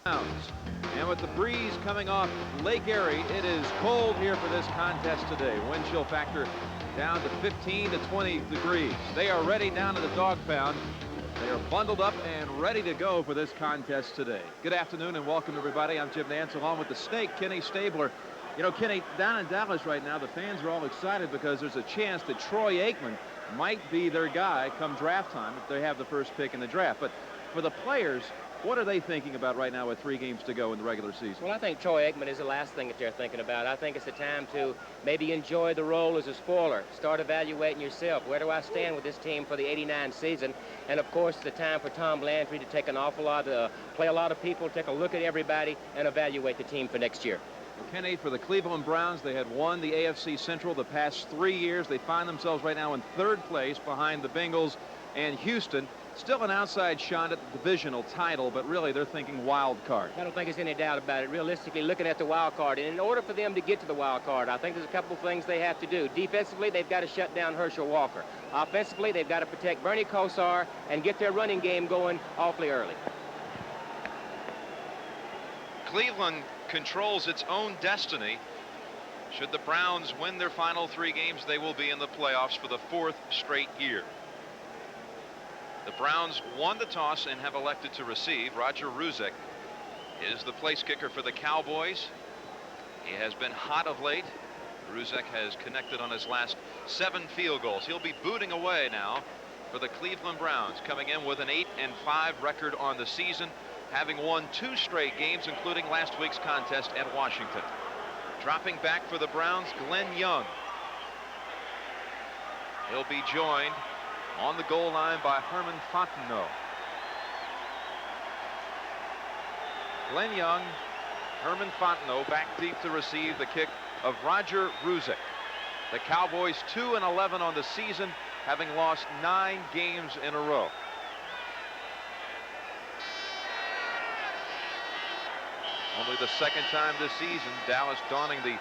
And with the breeze coming off Lake Erie, it is cold here for this contest today. Wind chill factor down to 15 to 20 degrees. They are ready down to the dog pound. They are bundled up and ready to go for this contest today. Good afternoon and welcome everybody. I'm Jim Nance along with the Snake, Kenny Stabler. You know, Kenny, down in Dallas right now, the fans are all excited because there's a chance that Troy Aikman might be their guy come draft time if they have the first pick in the draft. But for the players, what are they thinking about right now with 3 games to go in the regular season? Well, I think Troy Aikman is the last thing that they're thinking about. I think it's the time to maybe enjoy the role as a spoiler. Start evaluating yourself. Where do I stand with this team for the '89 season? And, of course, the time for Tom Landry to take an awful lot, play a lot of people, take a look at everybody, and evaluate the team for next year. Well, Kenny, for the Cleveland Browns, they had won the AFC Central the past 3 years. They find themselves right now in 3rd place behind the Bengals and Houston. Still an outside shot at the divisional title, but really they're thinking wild card. I don't think there's any doubt about it. Realistically, looking at the wild card, and in order for them to get to the wild card, I think there's a couple of things they have to do. Defensively, they've got to shut down Hershel Walker. Offensively, they've got to protect Bernie Kosar and get their running game going awfully early. Cleveland controls its own destiny. Should the Browns win their final 3 games, they will be in the playoffs for the 4th straight year. The Browns won the toss and have elected to receive. Roger Ruzek is the place kicker for the Cowboys. He has been hot of late. Ruzek has connected on his last 7 field goals. He'll be booting away now for the Cleveland Browns, coming in with an 8-5 record on the season, having won 2 straight games, including last week's contest at Washington. Dropping back for the Browns, Glenn Young. He'll be joined on the goal line by Herman Fontenot. Glenn Young, Herman Fontenot back deep to receive the kick of Roger Ruzek. The Cowboys 2-11 on the season, having lost 9 games in a row. Only the 2nd time this season Dallas donning the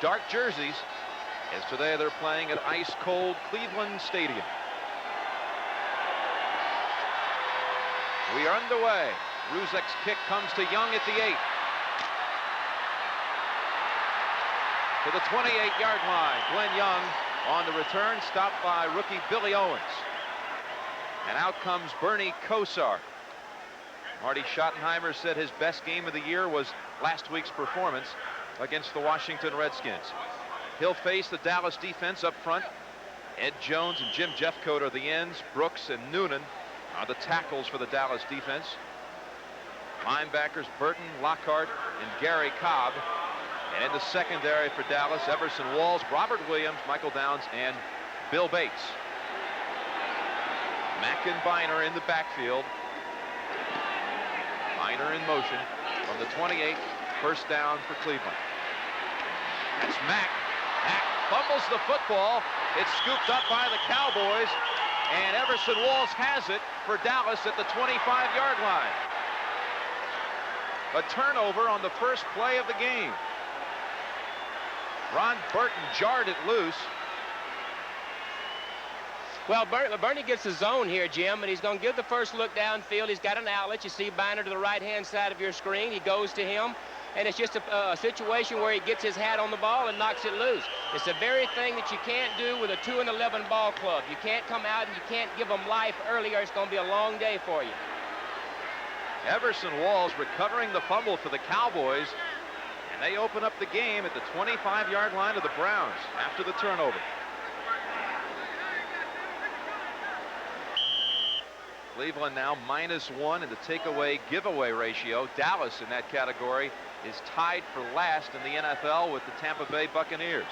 dark jerseys, as today they're playing at ice-cold Cleveland Stadium. We are underway. Ruzek's kick comes to Young at the 8. To the 28-yard line. Glenn Young on the return, stopped by rookie Billy Owens. And out comes Bernie Kosar. Marty Schottenheimer said his best game of the year was last week's performance against the Washington Redskins. He'll face the Dallas defense up front. Ed Jones and Jim Jeffcoat are the ends. Brooks and Noonan are the tackles for the Dallas defense. Linebackers Burton, Lockhart, and Gary Cobb. And in the secondary for Dallas, Everson Walls, Robert Williams, Michael Downs, and Bill Bates. Mack and Biner in the backfield. Biner in motion from the 28, 1st down for Cleveland. That's Mack. Mack fumbles the football. It's scooped up by the Cowboys. And Everson Walls has it for Dallas at the 25-yard line. A turnover on the first play of the game. Ron Burton jarred it loose. Well, Bernie gets the zone here, Jim, and he's going to give the first look downfield. He's got an outlet. You see Biner to the right-hand side of your screen. He goes to him, and it's just a situation where he gets his hat on the ball and knocks it loose. It's the very thing that you can't do with a 2-11 ball club. You can't come out and you can't give them life earlier. It's going to be a long day for you. Everson Walls recovering the fumble for the Cowboys, and they open up the game at the 25-yard line of the Browns after the turnover. Cleveland now -1 in the takeaway giveaway ratio. Dallas in that category is tied for last in the NFL with the Tampa Bay Buccaneers.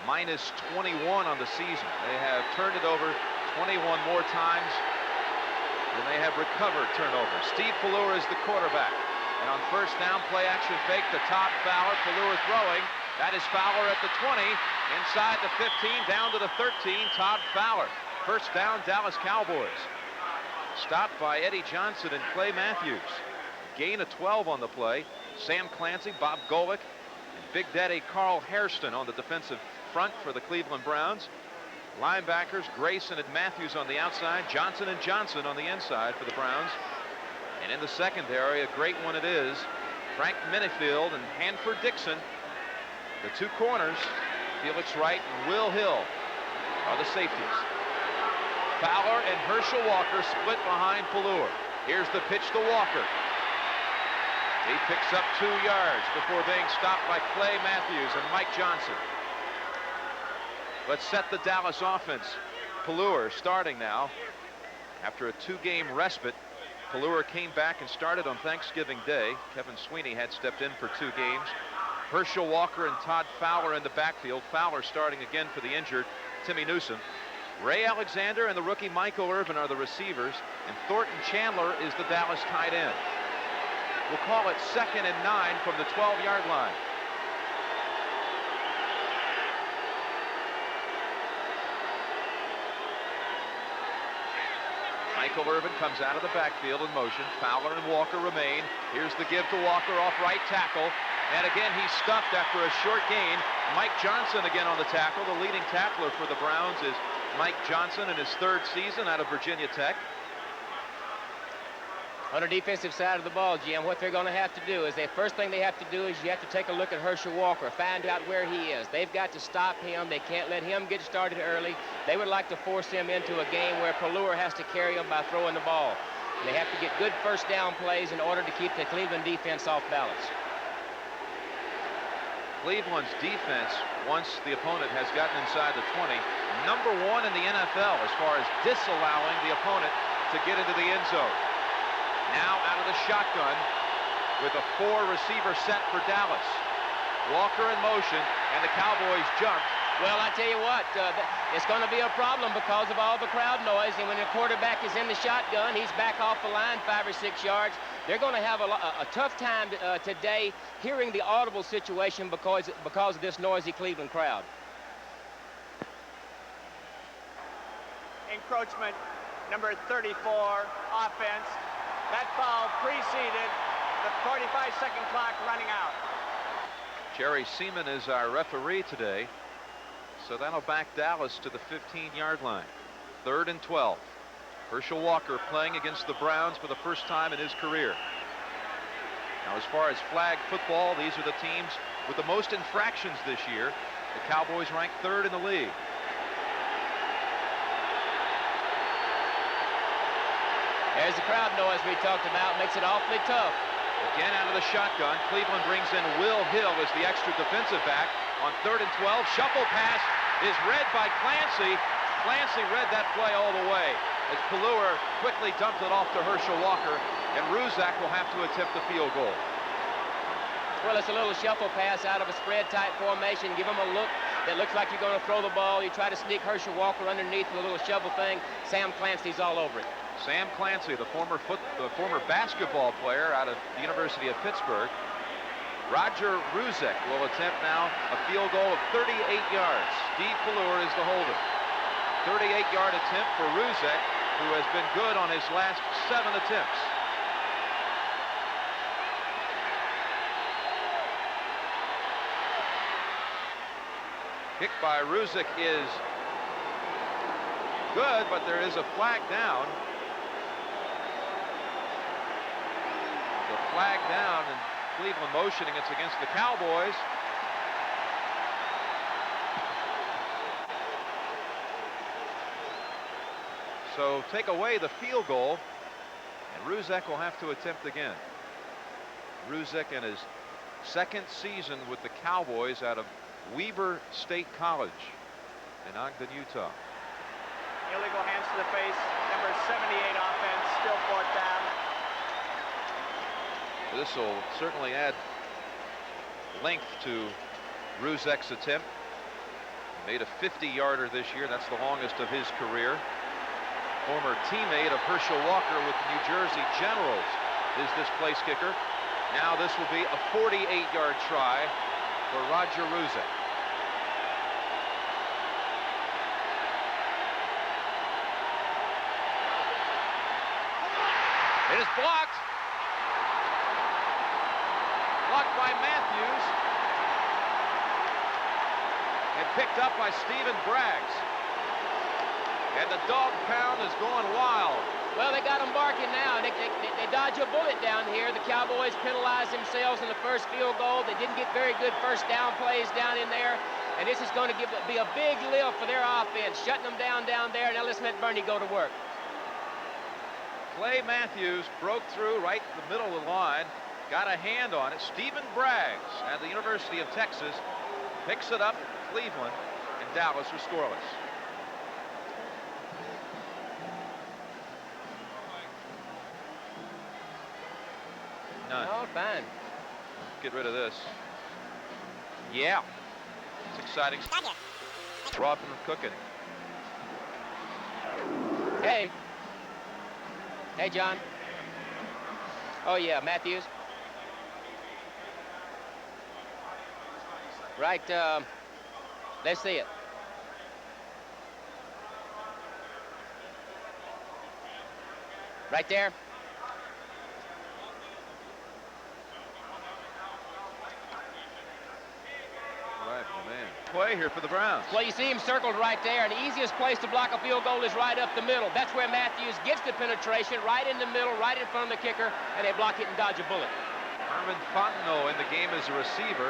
-21 on the season. They have turned it over 21 more times than they have recovered turnovers. Steve Pelleur is the quarterback. And on 1st down, play action fake to Todd Fowler. Pelleur throwing. That is Fowler at the 20. Inside the 15, down to the 13. Todd Fowler. 1st down, Dallas Cowboys. Stopped by Eddie Johnson and Clay Matthews. Gain of 12 on the play. Sam Clancy, Bob Golick, and Big Daddy Carl Hairston on the defensive front for the Cleveland Browns. Linebackers Grayson and Matthews on the outside. Johnson and Johnson on the inside for the Browns. And in the secondary, a great one it is. Frank Minifield and Hanford Dixon, the two corners. Felix Wright and Will Hill are the safeties. Pelleur and Hershel Walker split behind Pelleur. Here's the pitch to Walker. He picks up 2 yards before being stopped by Clay Matthews and Mike Johnson. Let's set the Dallas offense. Pelleur starting now. After a 2-game respite, Pelleur came back and started on Thanksgiving Day. Kevin Sweeney had stepped in for 2 games. Hershel Walker and Todd Fowler in the backfield. Fowler starting again for the injured Timmy Newsom. Ray Alexander and the rookie Michael Irvin are the receivers, and Thornton Chandler is the Dallas tight end. We'll call it 2nd and 9 from the 12-yard line. Michael Irvin comes out of the backfield in motion. Fowler and Walker remain. Here's the give to Walker off right tackle. And again, he's stuffed after a short gain. Mike Johnson again on the tackle. The leading tackler for the Browns is Mike Johnson in his 3rd season out of Virginia Tech. On the defensive side of the ball, Jim, what they're going to have to do is the first thing they have to do is you have to take a look at Hershel Walker, find out where he is. They've got to stop him. They can't let him get started early. They would like to force him into a game where Pelleur has to carry him by throwing the ball. And they have to get good first down plays in order to keep the Cleveland defense off balance. Cleveland's defense, once the opponent has gotten inside the 20, #1 in the NFL as far as disallowing the opponent to get into the end zone. Now out of the shotgun with a 4-receiver set for Dallas. Walker in motion, and the Cowboys jumped. Well, I tell you what, it's going to be a problem because of all the crowd noise, and when the quarterback is in the shotgun, he's back off the line 5 or 6 yards. They're going to have a tough time today hearing the audible situation because of this noisy Cleveland crowd. Encroachment, number 34, offense. That foul preceded the 45-second clock running out. Jerry Seaman is our referee today, so that'll back Dallas to the 15-yard line. 3rd and 12. Hershel Walker playing against the Browns for the first time in his career. Now, as far as flag football, these are the teams with the most infractions this year. The Cowboys ranked 3rd in the league. There's the crowd noise we talked about. Makes it awfully tough. Again out of the shotgun. Cleveland brings in Will Hill as the extra defensive back on 3rd and 12. Shuffle pass is read by Clancy. Clancy read that play all the way as Pelleur quickly dumped it off to Hershel Walker, and Ruzek will have to attempt the field goal. Well, it's a little shuffle pass out of a spread-type formation. Give him a look that looks like you're going to throw the ball. You try to sneak Hershel Walker underneath with a little shovel thing. Sam Clancy's all over it. Sam Clancy, the former basketball player out of the University of Pittsburgh. Roger Ruzek will attempt now a field goal of 38 yards. Steve Pelleur is the holder. 38-yard attempt for Ruzek, who has been good on his last 7 attempts. Kick by Ruzek is good, but there is a flag down. The flag down, and Cleveland motioning it's against the Cowboys. So take away the field goal, and Ruzek will have to attempt again. Ruzek in his 2nd season with the Cowboys out of Weber State College in Ogden, Utah. Illegal hands to the face, number 78 offense, still 4th down. This will certainly add length to Ruzek's attempt. He made a 50-yarder this year. That's the longest of his career. Former teammate of Hershel Walker with the New Jersey Generals is this place kicker. Now this will be a 48-yard try for Roger Ruzek. It is blocked. Blocked by Matthews. And picked up by Stephen Braggs. And the dog pound is going wild. Well, they got them barking now. They dodge a bullet down here. The Cowboys penalized themselves in the first field goal. They didn't get very good first down plays down in there. And this is going to be a big lift for their offense, shutting them down there. Now let's let Bernie go to work. Clay Matthews broke through right in the middle of the line, got a hand on it. Stephen Braggs at the University of Texas picks it up. Cleveland and Dallas are scoreless. None. Oh, fine. Get rid of this. Yeah. It's exciting. Rough and cooking. Hey. Hey, John. Oh, yeah, Matthews. Right, let's see it. Right there. Play here for the Browns. Well, you see him circled right there, and the easiest place to block a field goal is right up the middle. That's where Matthews gets the penetration, right in the middle, right in front of the kicker, and they block it and dodge a bullet. Herman Fontenot in the game as a receiver,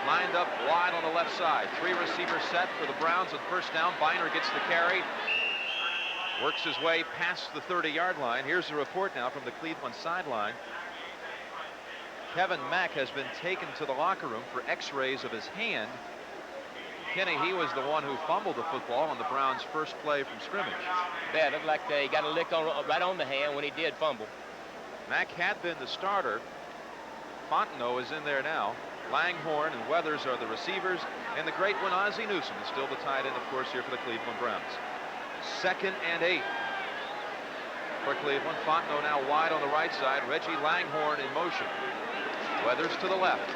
lined up wide on the left side. 3 receiver set for the Browns on first down. Biner gets the carry, works his way past the 30-yard line. Here's the report now from the Cleveland sideline. Kevin Mack has been taken to the locker room for x-rays of his hand. Kenny, he was the one who fumbled the football on the Browns' first play from scrimmage. Yeah, it looked like he got a lick right on the hand when he did fumble. Mack had been the starter. Fontenot is in there now. Langhorne and Weathers are the receivers, and the great one, Ozzie Newsome, is still the tight end, of course, here for the Cleveland Browns. 2nd and 8 for Cleveland. Fontenot now wide on the right side. Reggie Langhorne in motion. Weathers to the left.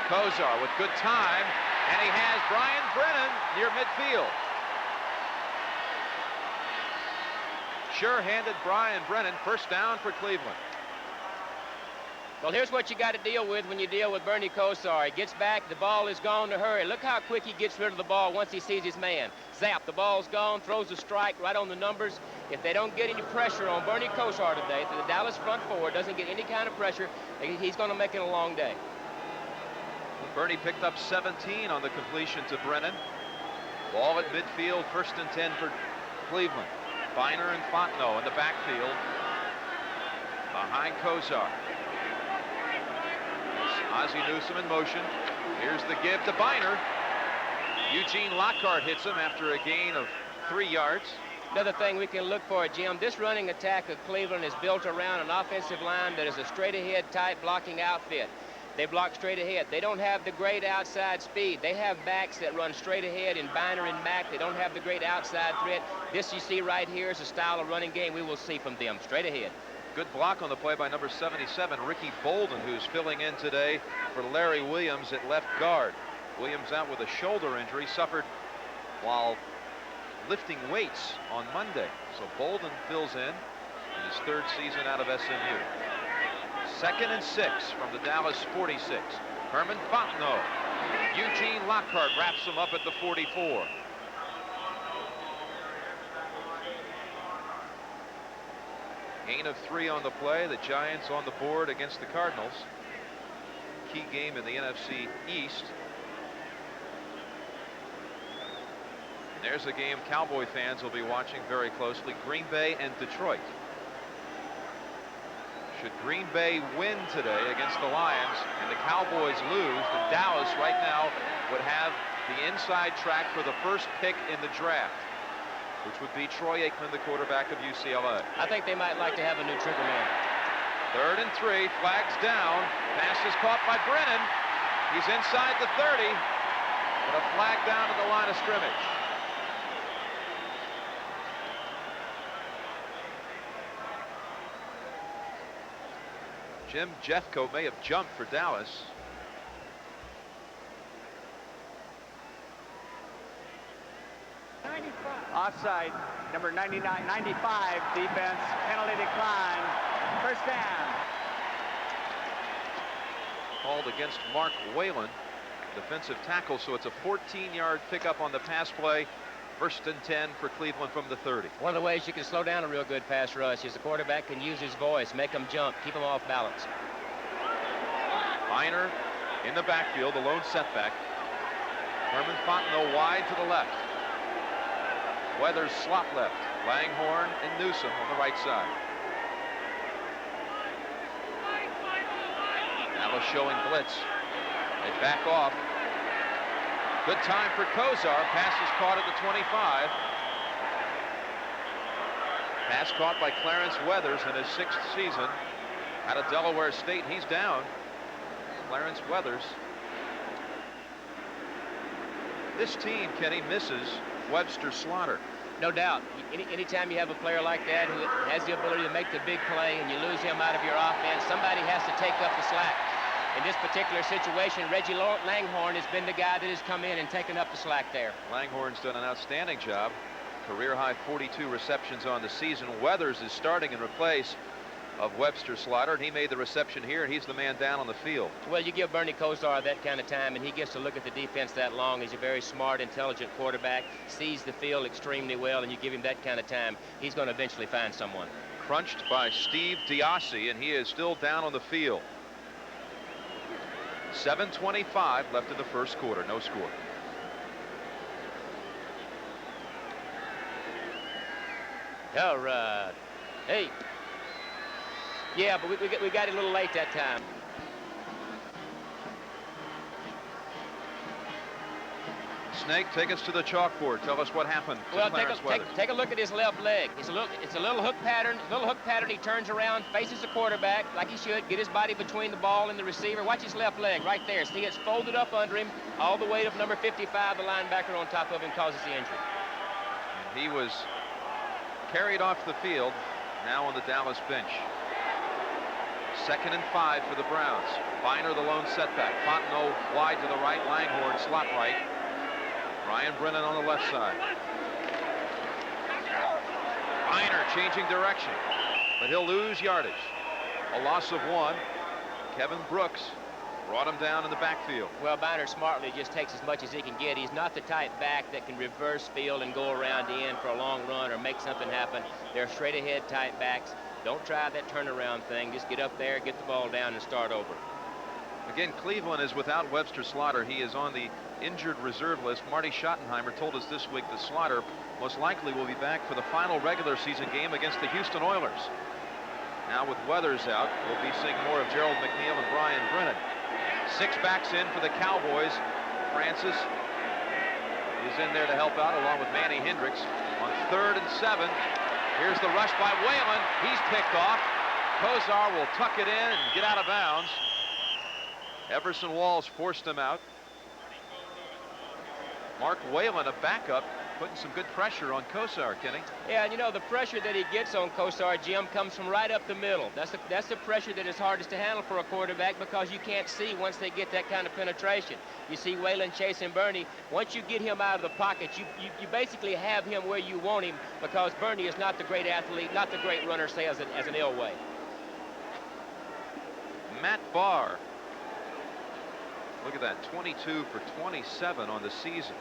Kozar with good time, and he has Brian Brennan near midfield. Sure-handed Brian Brennan, first down for Cleveland. Well, here's what you got to deal with when you deal with Bernie Kosar. He gets back, the ball is gone to hurry. Look how quick he gets rid of the ball once he sees his man. Zap, the ball's gone, throws a strike right on the numbers. If they don't get any pressure on Bernie Kosar today, if the Dallas front four doesn't get any kind of pressure, he's going to make it a long day. Bernie picked up 17 on the completion to Brennan. Ball at midfield, 1st and 10 for Cleveland. Biner and Fontenot in the backfield behind Kozar. Ozzie Newsome in motion. Here's the give to Biner. Eugene Lockhart hits him after a gain of 3 yards. Another thing we can look for, Jim, this running attack of Cleveland is built around an offensive line that is a straight-ahead type blocking outfit. They block straight ahead. They don't have the great outside speed. They have backs that run straight ahead in Biner and Mack. They don't have the great outside threat. This you see right here is a style of running game we will see from them, straight ahead. Good block on the play by number 77, Ricky Bolden, who's filling in today for Larry Williams at left guard. Williams out with a shoulder injury, suffered while lifting weights on Monday. So Bolden fills in his 3rd season out of SMU. 2nd and 6 from the Dallas 46. Herman Fontenot. Eugene Lockhart wraps him up at the 44. Gain of 3 on the play. The Giants on the board against the Cardinals. Key game in the NFC East. And there's a game Cowboy fans will be watching very closely. Green Bay and Detroit. Should Green Bay win today against the Lions and the Cowboys lose, then Dallas right now would have the inside track for the first pick in the draft, which would be Troy Aikman, the quarterback of UCLA. I think they might like to have a new trigger man. 3rd and 3, flags down. Pass is caught by Brennan. He's inside the 30, but a flag down at the line of scrimmage. Jim Jeffcoat may have jumped for Dallas. Offside, number 95, defense, penalty decline, first down. Called against Mark Whalen, defensive tackle, so it's a 14-yard pickup on the pass play. First and 10 for Cleveland from the 30. One of the ways you can slow down a real good pass rush is the quarterback can use his voice, make them jump, keep them off balance. Biner in the backfield, the lone setback. Herman Fontenot wide to the left. Weathers slot left. Langhorne and Newsom on the right side. Dallas showing blitz. They back off. Good time for Kozar. Pass is caught at the 25. Pass caught by Clarence Weathers in his 6th season out of Delaware State. He's down. Clarence Weathers. This team, Kenny, misses Webster Slaughter. No doubt. Anytime you have a player like that who has the ability to make the big play and you lose him out of your offense, somebody has to take up the slack. In this particular situation, Reggie Langhorne has been the guy that has come in and taken up the slack there. Langhorne's done an outstanding job. Career high 42 receptions on the season. Weathers is starting in place of Webster Slaughter, and he made the reception here, and he's the man down on the field. Well, you give Bernie Kosar that kind of time, and he gets to look at the defense that long. He's a very smart, intelligent quarterback, sees the field extremely well, and you give him that kind of time, he's going to eventually find someone. Crunched by Steve Diassi, and he is still down on the field. 7:25 left in the first quarter, no score. All right. Hey. Yeah, but we got it a little late that time. Snake, take us to the chalkboard. Tell us what happened to Well, Clarence Weathers. take a look at his left leg. It's a little hook pattern. He turns around, faces the quarterback like he should. Get his body between the ball and the receiver. Watch his left leg right there. See, it's folded up under him. All the weight of number 55, the linebacker on top of him, causes the injury. And he was carried off the field. Now on the Dallas bench. 2nd and 5 for the Browns. Biner the lone setback. Fontenot wide to the right. Langhorne slot right. Ryan Brennan on the left side. Biner changing direction, but he'll lose yardage. A loss of 1. Kevin Brooks brought him down in the backfield. Well, Biner smartly just takes as much as he can get. He's not the type back that can reverse field and go around the end for a long run or make something happen. They're straight ahead type backs. Don't try that turnaround thing. Just get up there, get the ball down, and start over. Again, Cleveland is without Webster Slaughter. He is on the injured reserve list. Marty Schottenheimer told us this week that Slaughter most likely will be back for the final regular season game against the Houston Oilers. Now with Weathers out, we'll be seeing more of Gerald McNeil and Brian Brennan. 6 backs in for the Cowboys. Francis is in there to help out along with Manny Hendricks. On 3rd and 7, here's the rush by Whalen. He's picked off. Kozar will tuck it in and get out of bounds. Everson Walls forced him out. Mark Whalen, a backup, putting some good pressure on Kozar, Kenny. Yeah, and you know, the pressure that he gets on Kozar, Jim, comes from right up the middle. That's the pressure that is hardest to handle for a quarterback because you can't see once they get that kind of penetration. You see Whalen chasing Bernie. Once you get him out of the pocket, you basically have him where you want him because Bernie is not the great athlete, not the great runner, say, as an Elway. Matt Barr. Look at that, 22 for 27 on the season.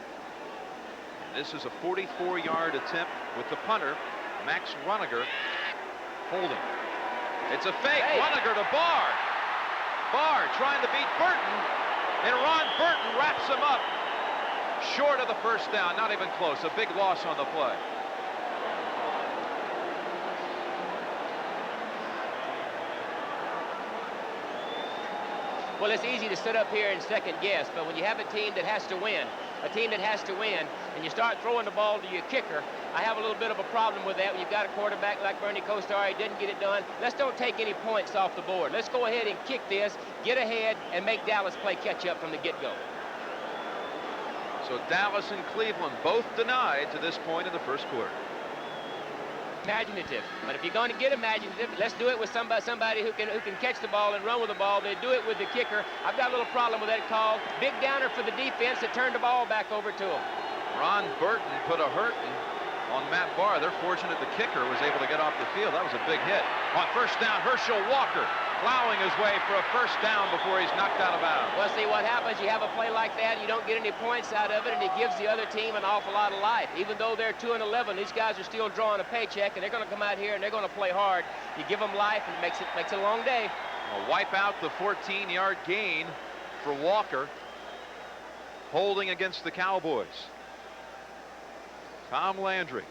And this is a 44-yard attempt with the punter, Max Runiger, holding. It's a fake. Hey. Runiger to Barr. Barr trying to beat Burton, and Ron Burton wraps him up short of the first down. Not even close. A big loss on the play. Well, it's easy to sit up here and second guess, but when you have a team that has to win, and you start throwing the ball to your kicker, I have a little bit of a problem with that. When you've got a quarterback like Bernie Kosar, he didn't get it done. Let's don't take any points off the board. Let's go ahead and kick this, get ahead, and make Dallas play catch up from the get-go. So Dallas and Cleveland both denied to this point in the first quarter. Imaginative, but if you're going to get imaginative, let's do it with somebody who can catch the ball and run with the ball. They do it with the kicker. I've got a little problem with that call. Big downer for the defense that turned the ball back over to him. Ron Burton put a hurting on Matt Barr. They're fortunate the kicker was able to get off the field. That was a big hit. On first down, Hershel Walker plowing his way for a first down before he's knocked out of bounds. Well, see what happens, you have a play like that, you don't get any points out of it, and it gives the other team an awful lot of life. Even though they're 2-11, these guys are still drawing a paycheck, and they're going to come out here and they're going to play hard. You give them life, and it makes it a long day. Well, wipe out the 14-yard gain for Walker, holding against the Cowboys. Tom Landry.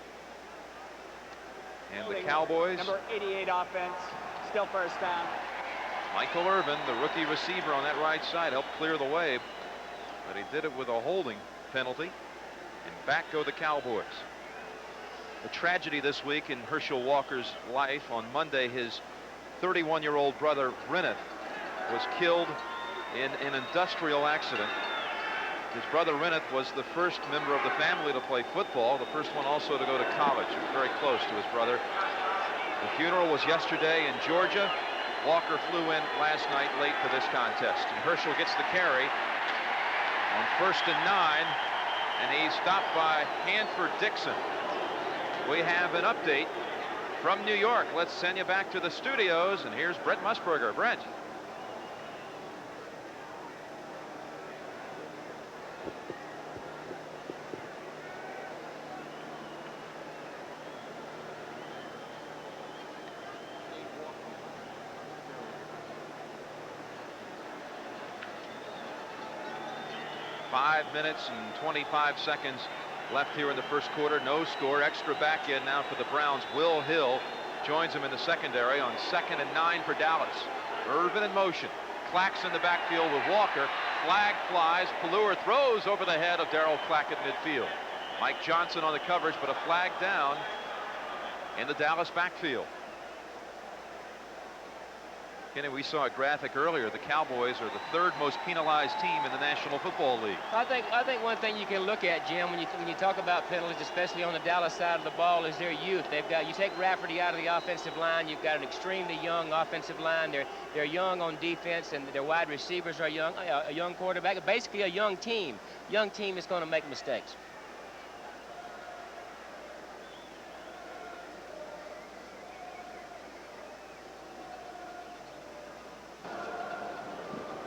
And the Cowboys. Number 88 offense, still first down. Michael Irvin, the rookie receiver on that right side, helped clear the way, but he did it with a holding penalty, and back go the Cowboys. A tragedy this week in Hershel Walker's life. On Monday, his 31-year-old brother, Renneth, was killed in an industrial accident. His brother, Renneth, was the first member of the family to play football, the first one also to go to college. He was very close to his brother. The funeral was yesterday in Georgia. Walker flew in last night late for this contest. And Hershel gets the carry on 1st and 9, and he's stopped by Hanford Dixon. We have an update from New York. Let's send you back to the studios, and here's Brent Musburger. Brent. Five minutes and 25 seconds left here in the first quarter. No score. Extra back in now for the Browns. Will Hill joins him in the secondary on 2nd and 9 for Dallas. Irvin in motion. Clacks in the backfield with Walker. Flag flies. Pelleur throws over the head of Darryl Clack at midfield. Mike Johnson on the coverage, but a flag down in the Dallas backfield. Kenny, we saw a graphic earlier. The Cowboys are the 3rd most penalized team in the National Football League. I think one thing you can look at, Jim, when you talk about penalties, especially on the Dallas side of the ball, is their youth. You take Rafferty out of the offensive line, you've got an extremely young offensive line. They're young on defense, and their wide receivers are young. A young quarterback, basically a young team. Young team is going to make mistakes.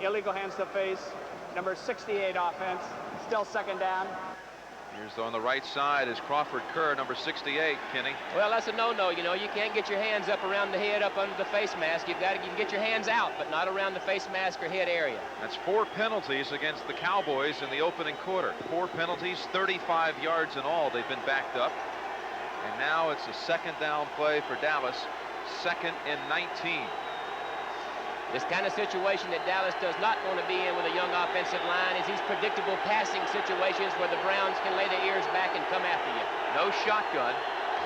Illegal hands to face. Number 68 offense, still 2nd down. Here's on the right side is Crawford Kerr, number 68, Kenny. Well, that's a no-no. You know, you can't get your hands up around the head, up under the face mask. You can get your hands out, but not around the face mask or head area. That's 4 penalties against the Cowboys in the opening quarter. 4 penalties, 35 yards in all. They've been backed up. And now it's a 2nd down play for Dallas, 2nd and 19. This kind of situation that Dallas does not want to be in with a young offensive line is these predictable passing situations where the Browns can lay their ears back and come after you. No shotgun.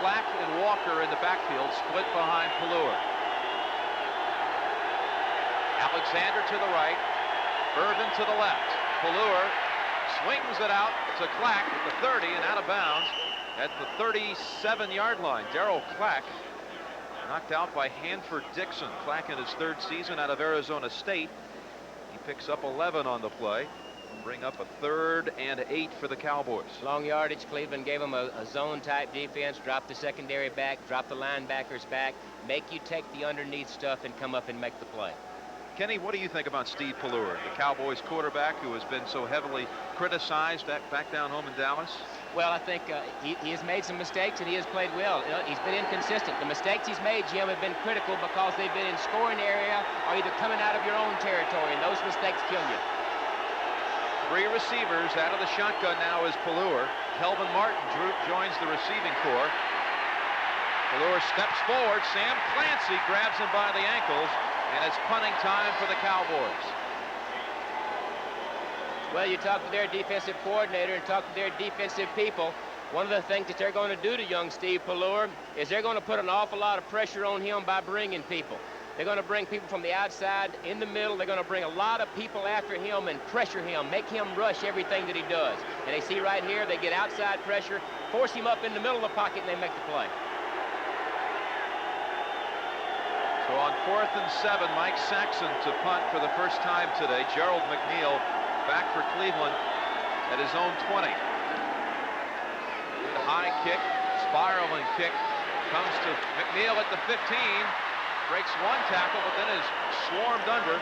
Clack and Walker in the backfield, split behind Pelleur. Alexander to the right, Irvin to the left. Pelleur swings it out to Clack at the 30 and out of bounds at the 37-yard line. Darryl Clack knocked out by Hanford Dixon. Clack in his 3rd season out of Arizona State. He picks up 11 on the play. Bring up a 3rd and 8 for the Cowboys. Long yardage. Cleveland gave them a zone-type defense. Drop the secondary back. Drop the linebackers back. Make you take the underneath stuff and come up and make the play. Kenny, what do you think about Steve Pelleur, the Cowboys quarterback who has been so heavily criticized back down home in Dallas? Well, I think he has made some mistakes, and he has played well. He's been inconsistent. The mistakes he's made, Jim, have been critical because they've been in scoring area or either coming out of your own territory, and those mistakes kill you. 3 receivers out of the shotgun now is Pelleur. Kelvin Martin joins the receiving corps. Pelleur steps forward. Sam Clancy grabs him by the ankles, and it's punting time for the Cowboys. Well, you talk to their defensive coordinator and talk to their defensive people. One of the things that they're going to do to young Steve Pelleur is they're going to put an awful lot of pressure on him by bringing people. They're going to bring people from the outside, in the middle. They're going to bring a lot of people after him and pressure him, make him rush everything that he does. And they see right here, they get outside pressure, force him up in the middle of the pocket, and they make the play. So on 4th and 7, Mike Saxon to punt for the first time today. Gerald McNeil back for Cleveland at his own 20. Good high kick, spiraling kick, comes to McNeil at the 15, breaks one tackle, but then is swarmed under.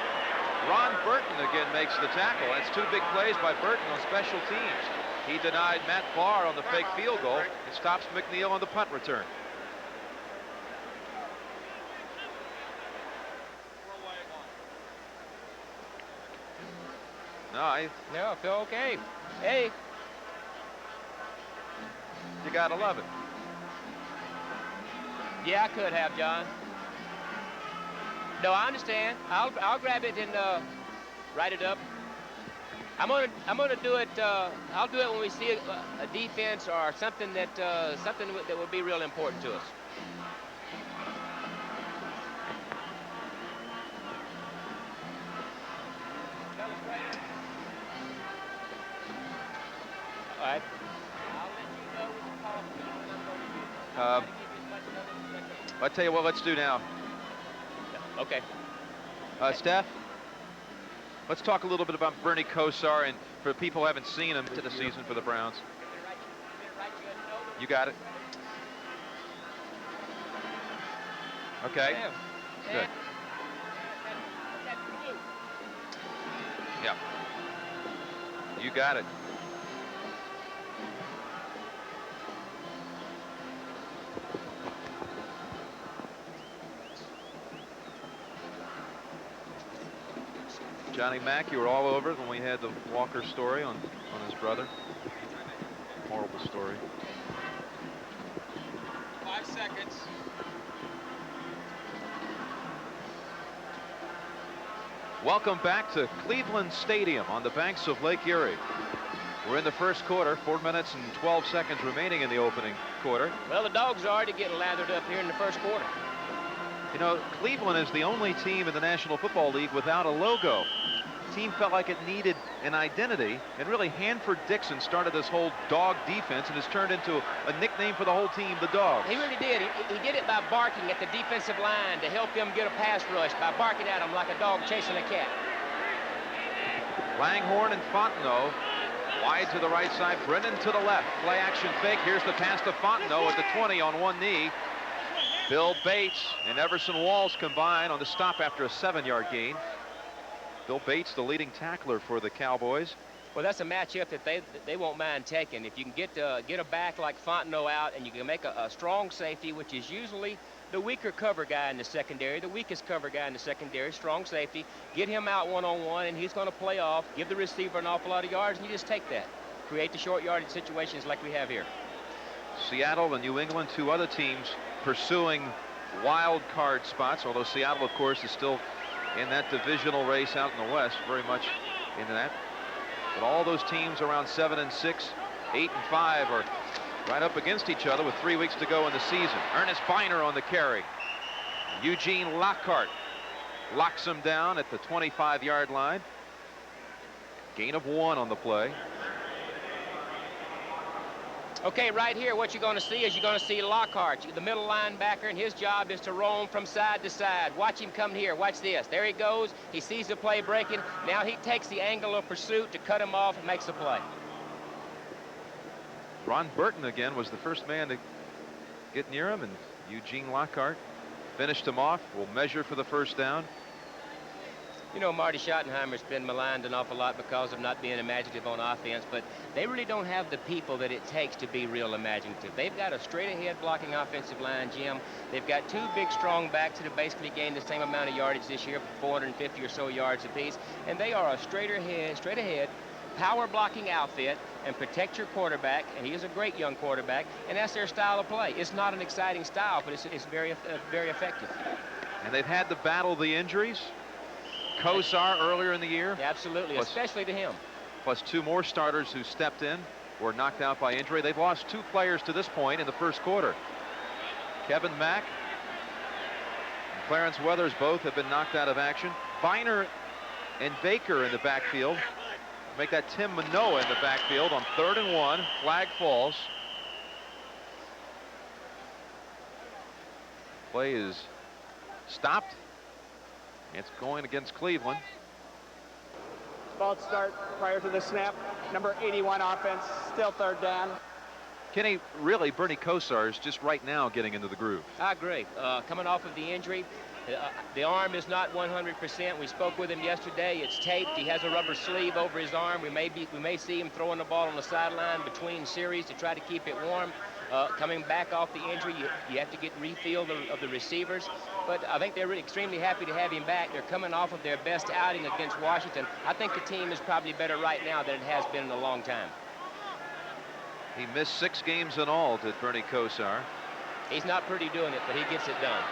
Ron Burton again makes the tackle. That's two big plays by Burton on special teams. He denied Matt Pelleur on the fake field goal. It stops McNeil on the punt return. No, I feel okay. Hey. You got 11. Yeah, I could have, John. No, I understand. I'll grab it and write it up. I'm gonna do it. I'll do it when we see a defense or something that would be real important to us. All right. I'll tell you what, let's do now. Okay. Steph, let's talk a little bit about Bernie Kosar, and for people who haven't seen him to the season for the Browns. You got it. Okay. Good. Yeah. You got it. Johnny Mack, you were all over when we had the Walker story on his brother. Horrible story. 5 seconds. Welcome back to Cleveland Stadium on the banks of Lake Erie. We're in the first quarter, 4 minutes and 12 seconds remaining in the opening quarter. Well, the Dogs are already getting lathered up here in the first quarter. You know, Cleveland is the only team in the National Football League without a logo. The team felt like it needed an identity, and really Hanford Dixon started this whole dog defense and has turned into a nickname for the whole team, the Dogs. He really did. He did it by barking at the defensive line to help them get a pass rush, by barking at them like a dog chasing a cat. Langhorne and Fontenot wide to the right side, Brennan to the left. Play action fake. Here's the pass to Fontenot at the 20 on one knee. Bill Bates and Everson Walls combine on the stop after a 7-yard gain. Bill Bates, the leading tackler for the Cowboys. Well, that's a matchup that they won't mind taking. If you can get a back like Fontenot out, and you can make a strong safety, which is usually the weaker cover guy in the secondary, the weakest cover guy in the secondary, strong safety, get him out one-on-one, and he's going to play off, give the receiver an awful lot of yards, and you just take that. Create the short yardage situations like we have here. Seattle and New England, two other teams pursuing wild card spots, although Seattle, of course, is still in that divisional race out in the West, very much into that. But all those teams around 7-6, 8-5 are right up against each other with 3 weeks to go in the season. Ernest Biner on the carry. Eugene Lockhart locks him down at the 25-yard line. Gain of 1 on the play. Okay, right here, what you're going to see is you're going to see Lockhart, the middle linebacker, and his job is to roam from side to side. Watch him come here. Watch this. There he goes. He sees the play breaking. Now he takes the angle of pursuit to cut him off and makes the play. Ron Burton again was the first man to get near him, and Eugene Lockhart finished him off. Will measure for the first down. You know, Marty Schottenheimer's been maligned an awful lot because of not being imaginative on offense, but they really don't have the people that it takes to be real imaginative. They've got a straight-ahead blocking offensive line, Jim. They've got two big, strong backs that have basically gained the same amount of yardage this year, 450 or so yards apiece, and they are a straight-ahead, power-blocking outfit, and protect your quarterback, and he is a great young quarterback, and that's their style of play. It's not an exciting style, but it's very effective. And they've had to battle the injuries. Kosar earlier in the year. Yeah, absolutely, especially to him. Plus 2 more starters who stepped in were knocked out by injury. They've lost 2 players to this point in the first quarter. Kevin Mack and Clarence Weathers both have been knocked out of action. Biner and Baker in the backfield. Make that Tim Manoa in the backfield on 3rd and 1. Flag falls. Play is stopped. It's going against Cleveland. False start prior to the snap. Number 81 offense, still 3rd down. Kenny, really, Bernie Kosar is just right now getting into the groove. I agree. Coming off of the injury, The arm is not 100%. We spoke with him yesterday. It's taped. He has a rubber sleeve over his arm. We may see him throwing the ball on the sideline between series to try to keep it warm. Coming back off the injury, you have to get refill of the receivers. But I think they're really extremely happy to have him back. They're coming off of their best outing against Washington. I think the team is probably better right now than it has been in a long time. He missed 6 games in all, did Bernie Kosar. He's not pretty doing it, but he gets it done.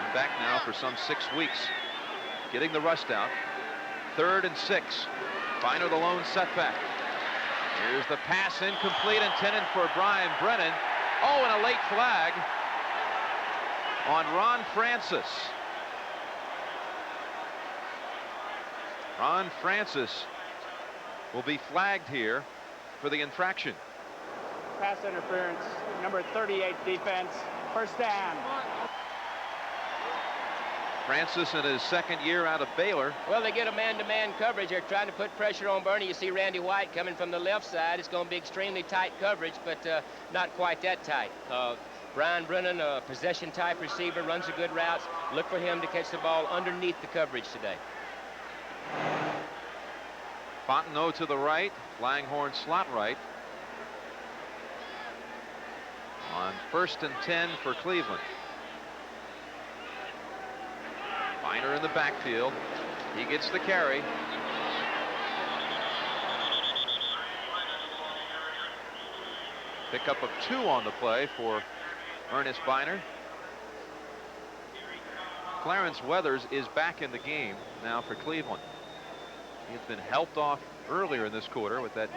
And back now for some 6 weeks. Getting the rust out. 3rd and 6. Biner the lone setback. Here's the pass incomplete, intended for Brian Brennan. Oh, and a late flag on Ron Francis. Ron Francis will be flagged here for the infraction. Pass interference, number 38 defense, first down. Francis in his 2nd year out of Baylor. Well, they get a man-to-man coverage. They're trying to put pressure on Bernie. You see Randy White coming from the left side. It's going to be extremely tight coverage, but not quite that tight. Brian Brennan, a possession-type receiver, runs a good routes. Look for him to catch the ball underneath the coverage today. Fontenot to the right, Langhorne slot right. On 1st and 10 for Cleveland. Biner in the backfield. He gets the carry. Pickup of 2 on the play for Ernest Biner. Clarence Weathers is back in the game now for Cleveland. He has been helped off earlier in this quarter with that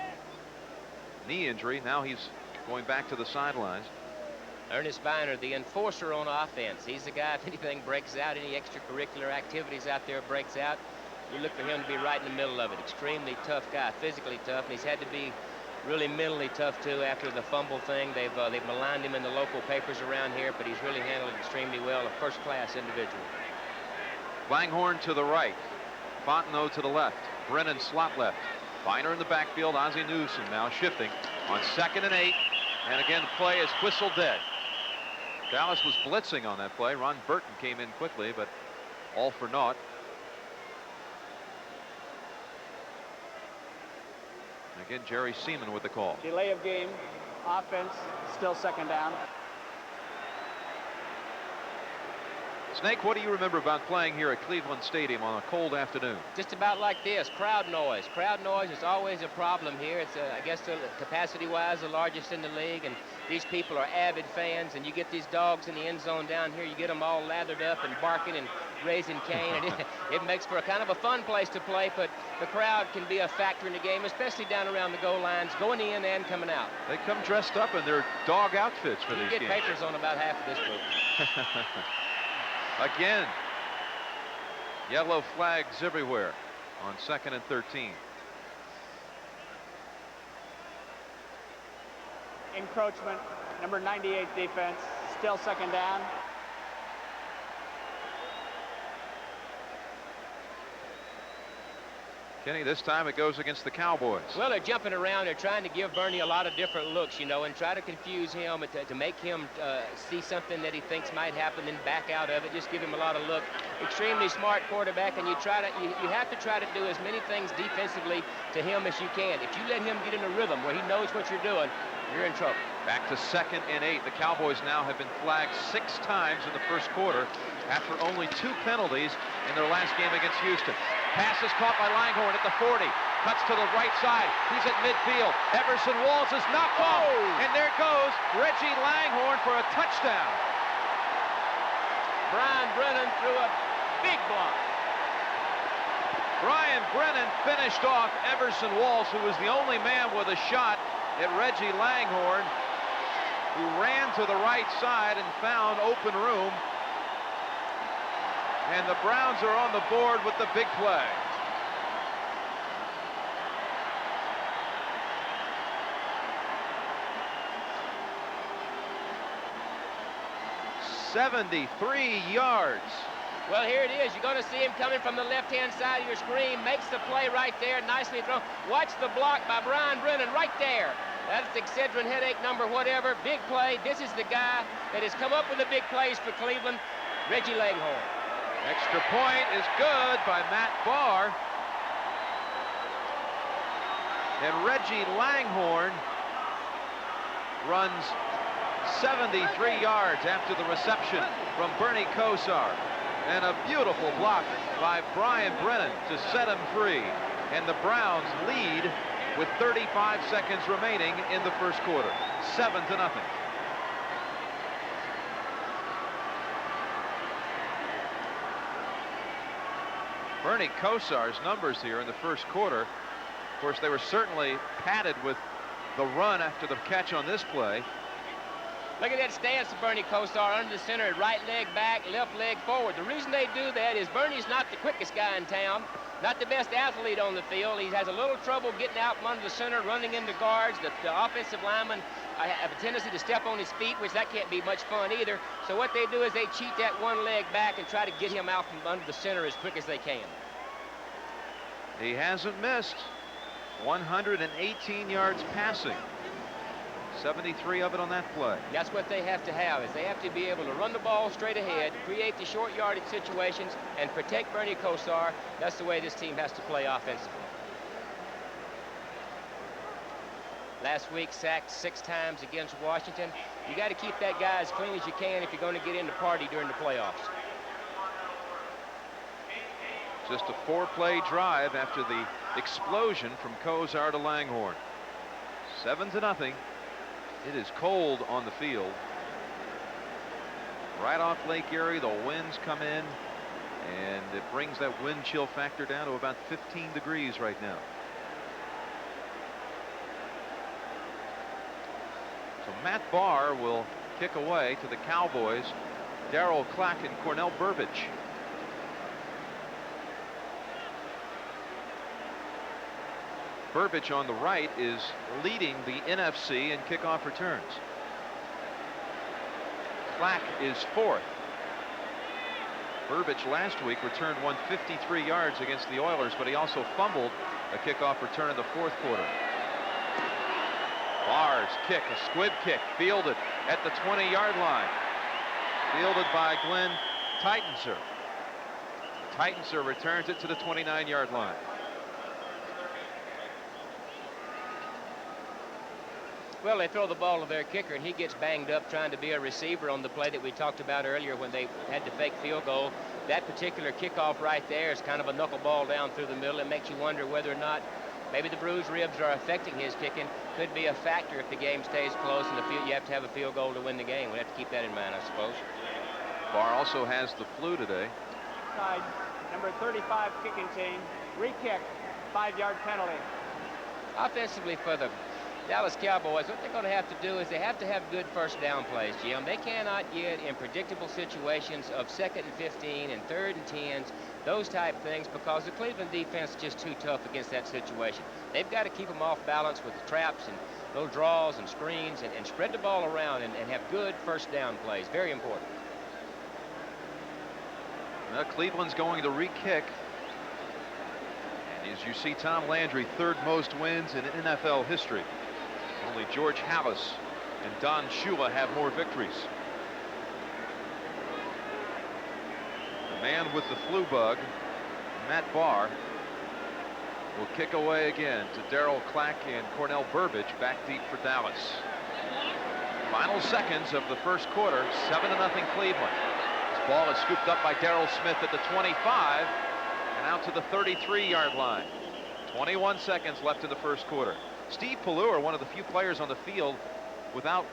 knee injury. Now he's going back to the sidelines. Ernest Biner, the enforcer on offense. He's the guy, if anything breaks out, any extracurricular activities out there breaks out, you look for him to be right in the middle of it. Extremely tough guy, physically tough, and he's had to be really mentally tough too after the fumble thing. They've maligned him in the local papers around here, but he's really handled it extremely well. A first-class individual. Langhorne to the right, Fontenot to the left, Brennan slot left. Biner in the backfield. Ozzie Newsome now shifting on 2nd and 8, and again the play is whistle dead. Dallas was blitzing on that play. Ron Burton came in quickly, but all for naught. Again, Jerry Seaman with the call. Delay of game, offense, still 2nd down. Snake, what do you remember about playing here at Cleveland Stadium on a cold afternoon? Just about like this, crowd noise. Crowd noise is always a problem here. It's, I guess, capacity-wise, the largest in the league, and these people are avid fans, and you get these dogs in the end zone down here, you get them all lathered up and barking and raising Cain, and it makes for a kind of a fun place to play, but the crowd can be a factor in the game, especially down around the goal lines, going in and coming out. They come dressed up in their dog outfits for these games. You get papers on about half of this group. Again, yellow flags everywhere on 2nd and 13. Encroachment, number 98 defense, still 2nd down. Kenny, this time it goes against the Cowboys. Well, they're jumping around. They're trying to give Bernie a lot of different looks, you know, and try to confuse him, to make him see something that he thinks might happen and back out of it. Just give him a lot of look. Extremely smart quarterback, and you have to try to do as many things defensively to him as you can. If you let him get in a rhythm where he knows what you're doing, you're in trouble. Back to 2nd and 8. The Cowboys now have been flagged 6 times in the first quarter after only 2 penalties in their last game against Houston. Pass is caught by Langhorne at the 40. Cuts to the right side. He's at midfield. Everson Walls is knocked off. And there goes Reggie Langhorne for a touchdown. Brian Brennan threw a big block. Brian Brennan finished off Everson Walls, who was the only man with a shot at Reggie Langhorne, who ran to the right side and found open room. And the Browns are on the board with the big play. "73 yards. Well, here it is. You're going to see him coming from the left-hand side of your screen. Makes the play right there. Nicely thrown. Watch the block by Brian Brennan right there. That's Excedrin headache number whatever. Big play. This is the guy that has come up with the big plays for Cleveland, Reggie Langhorne. Extra point is good by Matt Barr. And Reggie Langhorne runs 73 yards after the reception from Bernie Kosar. And a beautiful block by Brian Brennan to set him free. And the Browns lead with 35 seconds remaining in the first quarter. 7-0. Bernie Kosar's numbers here in the first quarter, of course, they were certainly padded with the run after the catch on this play. Look at that stance of Bernie Kosar under the center, right leg back, left leg forward. The reason they do that is Bernie's not the quickest guy in town, not the best athlete on the field. He has a little trouble getting out from under the center, running into guards. The offensive linemen have a tendency to step on his feet, which that can't be much fun either. So what they do is they cheat that one leg back and try to get him out from under the center as quick as they can. He hasn't missed. 118 yards passing. 73 of it on that play. That's what they have to have, is they have to be able to run the ball straight ahead, create the short yardage situations, and protect Bernie Kosar. That's the way this team has to play offensively. Last week sacked 6 times against Washington. You got to keep that guy as clean as you can if you're going to get in the party during the playoffs. Just a 4-play drive after the explosion from Kosar to Langhorne. 7-0. It is cold on the field. Right off Lake Erie, the winds come in, and it brings that wind chill factor down to about 15 degrees right now. So Matt Barr will kick away to the Cowboys. Darryl Clack and Cornell Burbage. Burbage on the right is leading the NFC in kickoff returns. Clack is 4th. Burbage last week returned 153 yards against the Oilers, but he also fumbled a kickoff return in the 4th quarter. Barr's kick, a squib kick, fielded at the 20-yard line. Fielded by Glenn Titanser. Titanser returns it to the 29-yard line. Well, they throw the ball to their kicker, and he gets banged up trying to be a receiver on the play that we talked about earlier when they had the fake field goal. That particular kickoff right there is kind of a knuckleball down through the middle. It makes you wonder whether or not maybe the bruised ribs are affecting his kicking. Could be a factor if the game stays close and you have to have a field goal to win the game. We have to keep that in mind, I suppose. Barr also has the flu today. Side, number 35 kicking team, re-kick, 5-yard penalty. Offensively for the Dallas Cowboys, what they're going to have to do is they have to have good first down plays, Jim. They cannot get in predictable situations of 2nd and 15 and 3rd and 10s, those type things, because the Cleveland defense is just too tough against that situation. They've got to keep them off balance with traps and little draws and screens and spread the ball around and have good first down plays. Very important. Now Cleveland's going to re-kick. And as you see, Tom Landry, 3rd most wins in NFL history. Only George Halas and Don Shula have more victories. The man with the flu bug, Matt Barr, will kick away again to Darryl Clack and Cornell Burbage back deep for Dallas. Final seconds of the first quarter, 7-0 Cleveland. This ball is scooped up by Darrell Smith at the 25 and out to the 33-yard line. 21 seconds left in the first quarter. Steve Pelleur, one of the few players on the field without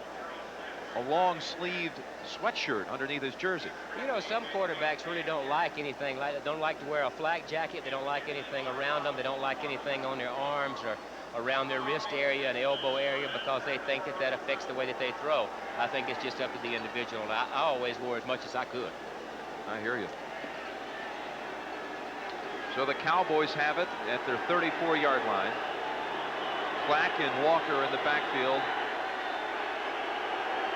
a long-sleeved sweatshirt underneath his jersey. You know, some quarterbacks really don't like anything like that. Don't like to wear a flak jacket. They don't like anything around them. They don't like anything on their arms or around their wrist area and elbow area because they think that affects the way that they throw. I think it's just up to the individual. I always wore as much as I could. I hear you. So the Cowboys have it at their 34-yard line. Clack and Walker in the backfield.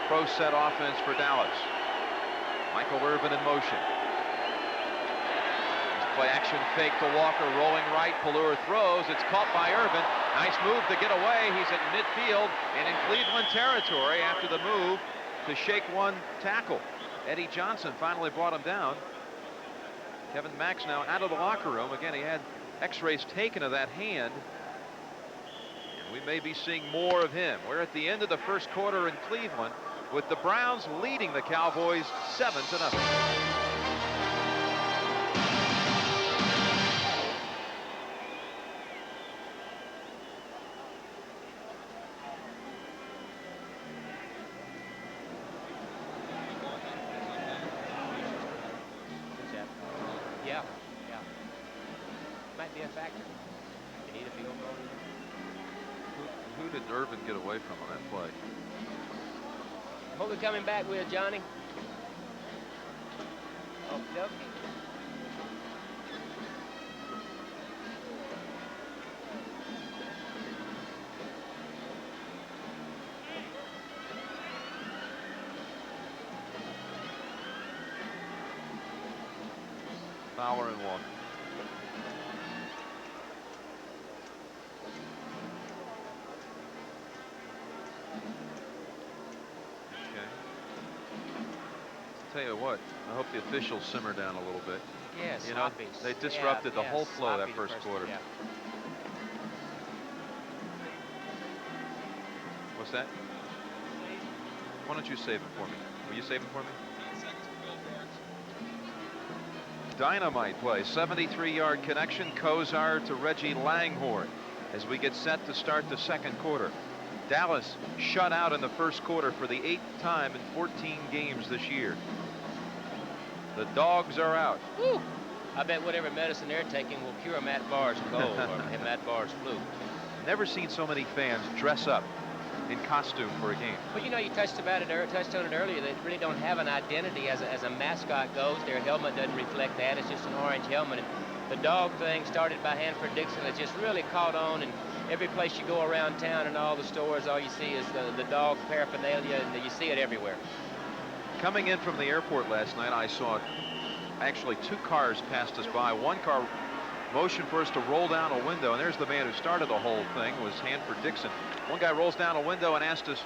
Pro set offense for Dallas. Michael Irvin in motion. Play action fake to Walker, rolling right. Pelleur throws. It's caught by Irvin. Nice move to get away. He's at midfield and in Cleveland territory after the move to shake one tackle. Eddie Johnson finally brought him down. Kevin Max now out of the locker room. Again, he had x-rays taken of that hand. And we may be seeing more of him. We're at the end of the first quarter in Cleveland with the Browns leading the Cowboys 7-0. Might be a factor. You need a field goal. Who did Irvin get away from on that play? What we coming back with, Johnny? Oh, okay. Pelleur and Walker. Tell you what, I hope the officials simmer down a little bit. Yes, you know, they disrupted the whole flow of that first quarter. Yeah. What's that? Why don't you save it for me? Will you save it for me? Dynamite play, 73-yard connection, Kozar to Reggie Langhorne as we get set to start the second quarter. Dallas shut out in the first quarter for the 8th time in 14 games this year. The dogs are out. Woo. I bet whatever medicine they're taking will cure Matt Barr's cold or Matt Barr's flu. Never seen so many fans dress up in costume for a game. Well, you know, you touched on it earlier. They really don't have an identity as a mascot goes. Their helmet doesn't reflect that. It's just an orange helmet. And the dog thing started by Hanford Dixon. It's just really caught on, and every place you go around town and all the stores, all you see is the dog paraphernalia, and you see it everywhere. Coming in from the airport last night, I saw actually 2 cars passed us by. One car motioned for us to roll down a window, and there's the man who started the whole thing, was Hanford Dixon. One guy rolls down a window and asked us,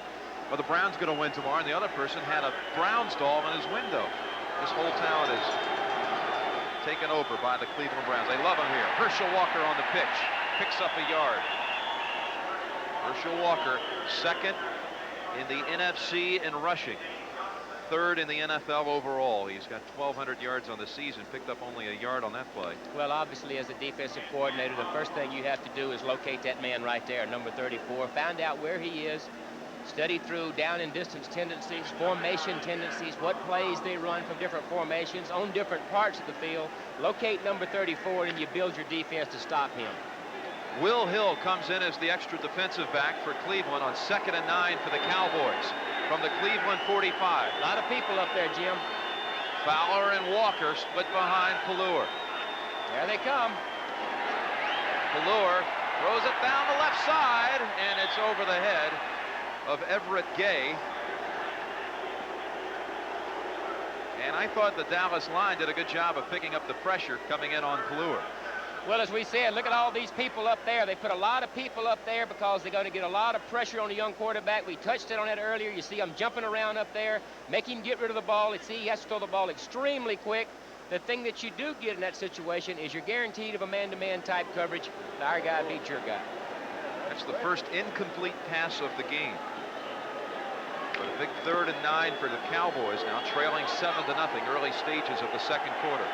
are the Browns going to win tomorrow? And the other person had a Browns doll in his window. This whole town is taken over by the Cleveland Browns. They love him here. Hershel Walker on the pitch, picks up a yard. Hershel Walker, second in the NFC in rushing, third in the NFL overall. He's got 1,200 yards on the season, picked up only a yard on that play. Well, obviously, as a defensive coordinator, the first thing you have to do is locate that man right there, number 34, find out where he is, study through down and distance tendencies, formation tendencies, what plays they run from different formations on different parts of the field, locate number 34, and you build your defense to stop him. Will Hill comes in as the extra defensive back for Cleveland on 2nd and 9 for the Cowboys from the Cleveland 45. A lot of people up there, Jim. Pelleur and Walker split behind Pelleur. There they come. Pelleur throws it down the left side, and it's over the head of Everett Gay. And I thought the Dallas line did a good job of picking up the pressure coming in on Pelleur. Well, as we said, look at all these people up there. They put a lot of people up there because they're going to get a lot of pressure on the young quarterback. We touched it on that earlier. You see him jumping around up there, making him get rid of the ball. See, he has to throw the ball extremely quick. The thing that you do get in that situation is you're guaranteed of a man-to-man type coverage. Our guy beats your guy. That's the first incomplete pass of the game. But a big 3rd and 9 for the Cowboys now, trailing 7-0, early stages of the second quarter.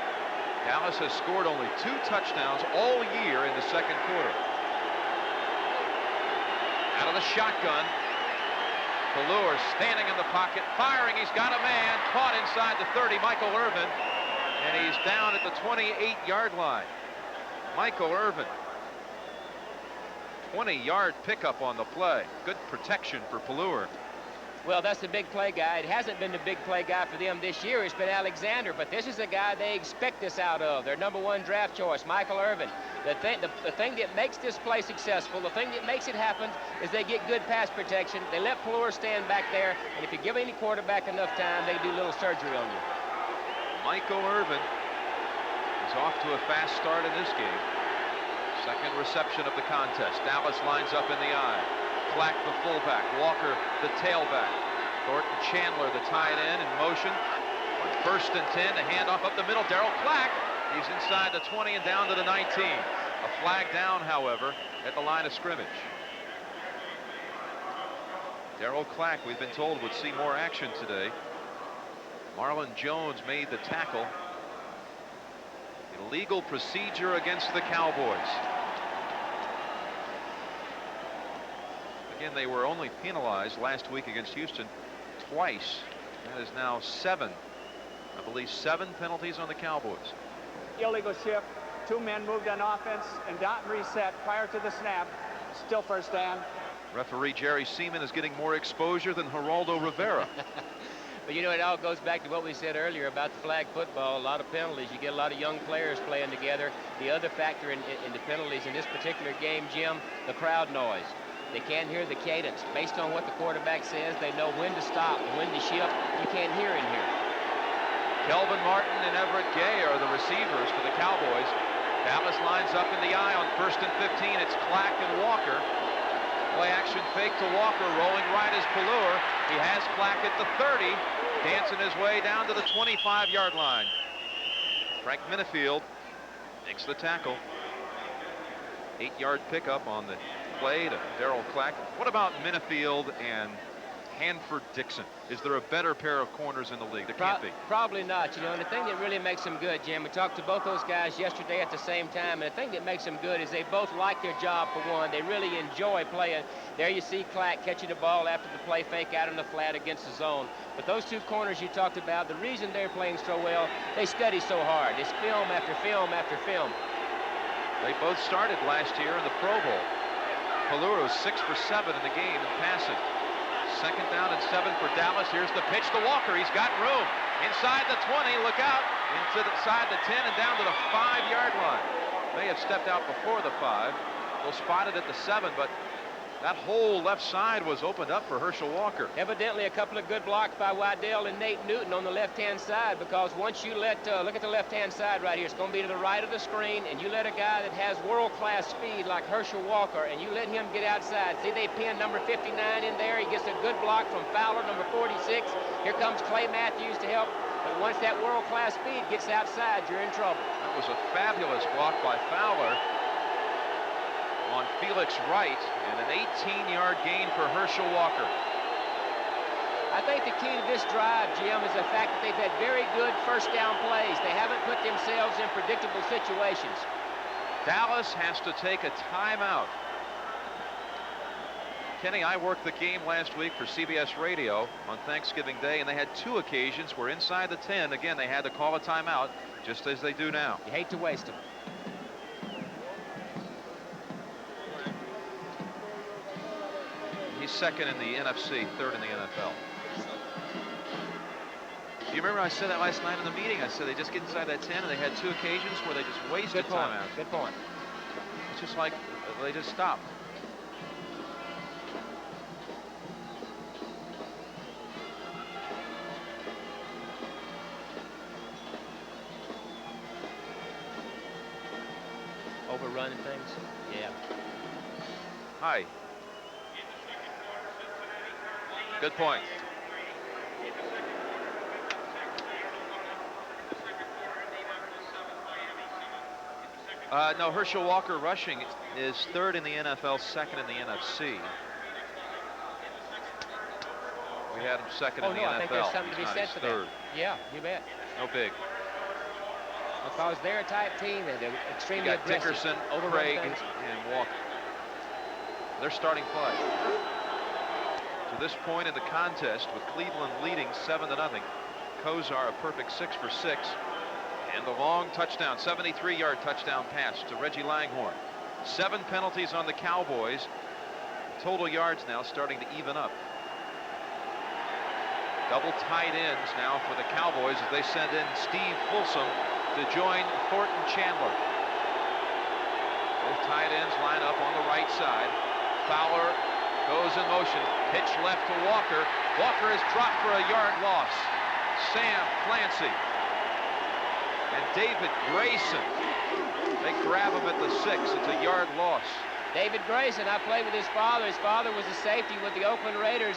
Dallas has scored only 2 touchdowns all year in the second quarter. Out of the shotgun, Pelleur standing in the pocket, firing. He's got a man caught inside the 30, Michael Irvin, and he's down at the 28-yard line. Michael Irvin, 20-yard pickup on the play. Good protection for Pelleur. Well, that's the big play guy. It hasn't been the big play guy for them this year. It's been Alexander, but this is the guy they expect this out of. Their number 1 draft choice, Michael Irvin. The thing that makes this play successful, the thing that makes it happen, is they get good pass protection. They let Pelleur stand back there, and if you give any quarterback enough time, they do a little surgery on you. Michael Irvin is off to a fast start in this game. Second reception of the contest. Dallas lines up in the eye. Clack the fullback, Walker the tailback. Thornton Chandler the tight end in motion. On 1st and 10, the handoff up the middle. Darryl Clack He's inside the 20 and down to the 19. A flag down, however, at the line of scrimmage. Darryl Clack, we've been told, would see more action today. Marlon Jones made the tackle. Illegal procedure against the Cowboys. Again, they were only penalized last week against Houston twice. That is now 7. I believe 7 penalties on the Cowboys. Illegal shift. 2 men moved on offense and dot and reset prior to the snap. Still first down. Referee Jerry Seaman is getting more exposure than Geraldo Rivera. But you know, it all goes back to what we said earlier about the flag football. A lot of penalties. You get a lot of young players playing together. The other factor in the penalties in this particular game, Jim, the crowd noise. They can't hear the cadence. Based on what the quarterback says, they know when to stop, when to shift. You can't hear in here. Kelvin Martin and Everett Gay are the receivers for the Cowboys. Dallas lines up in the eye on 1st and 15. It's Clack and Walker. Play action fake to Walker. Rolling right is Pelleur. He has Clack at the 30. Dancing his way down to the 25-yard line. Frank Minifield makes the tackle. 8-yard pickup on the play to Darryl Clack. What about Minifield and Hanford Dixon? Is there a better pair of corners in the league? There can't be. Probably not. You know, and the thing that really makes them good, Jim, we talked to both those guys yesterday at the same time, and the thing that makes them good is they both like their job for one. They really enjoy playing. There you see Clack catching the ball after the play fake out in the flat against the zone. But those 2 corners you talked about, the reason they're playing so well, they study so hard. It's film after film after film. They both started last year in the Pro Bowl. Pelleur was 6 for 7 in the game in passing. 2nd down and 7 for Dallas. Here's the pitch to Walker. He's got room inside the 20. Look out into the side the 10 and down to the 5-yard line. May have stepped out before the 5. They'll spot it at the 7, but that whole left side was opened up for Hershel Walker. Evidently a couple of good blocks by Waddell and Nate Newton on the left-hand side, because once you let, look at the left-hand side right here, it's going to be to the right of the screen, and you let a guy that has world-class speed like Hershel Walker, and you let him get outside. See, they pin number 59 in there. He gets a good block from Fowler, number 46. Here comes Clay Matthews to help. But once that world-class speed gets outside, you're in trouble. That was a fabulous block by Fowler on Felix Wright, and an 18-yard gain for Hershel Walker. I think the key to this drive, Jim, is the fact that they've had very good first down plays. They haven't put themselves in predictable situations. Dallas has to take a timeout. Kenny, I worked the game last week for CBS Radio on Thanksgiving Day, and they had 2 occasions where inside the 10, again, they had to call a timeout, just as they do now. You hate to waste them. He's 2nd in the NFC, 3rd in the NFL. Do you remember I said that last night in the meeting? I said they just get inside that 10, and they had 2 occasions where they just wasted timeouts. Good point. It's just like they just stop. Overrunning things? Yeah. Hi. Good point. No, Hershel Walker rushing is 3rd in the NFL, 2nd in the NFC. We had him 2nd in the NFL. I think there's something to be said for that. 3rd. Yeah, you bet. No big. Because they're a type team, and they're extremely You got aggressive. Dickerson, Overrun Craig, things. and Walker. Their starting play. To this point in the contest, with Cleveland leading 7-0, Kosar a perfect 6 for 6, and the long touchdown, 73-yard touchdown pass to Reggie Langhorne. 7 penalties on the Cowboys. Total yards now starting to even up. Double tight ends now for the Cowboys as they send in Steve Folsom to join Thornton Chandler. Both tight ends line up on the right side. Fowler goes in motion. Pitch left to Walker. Walker is dropped for a yard loss. Sam Clancy and David Grayson. They grab him at the 6. It's a yard loss. David Grayson, I played with his father. His father was a safety with the Oakland Raiders.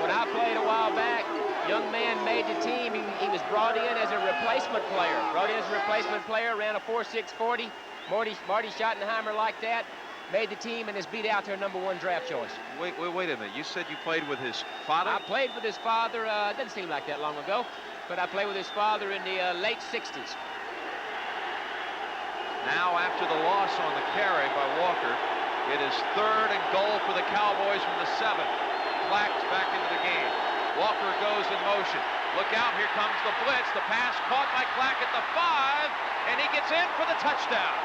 When I played a while back, young man made the team. He was brought in as a replacement player. Ran a 4.640. Marty Schottenheimer like that. Made the team and is beat out their #1 draft choice. Wait a minute. You said you played with his father? I played with his father. Doesn't seem like that long ago, but I played with his father in the late 60s. Now, after the loss on the carry by Walker, it is 3rd and goal for the Cowboys from the 7. Clack's back into the game. Walker goes in motion. Look out, here comes the blitz. The pass caught by Clack at the 5, and he gets in for the touchdown.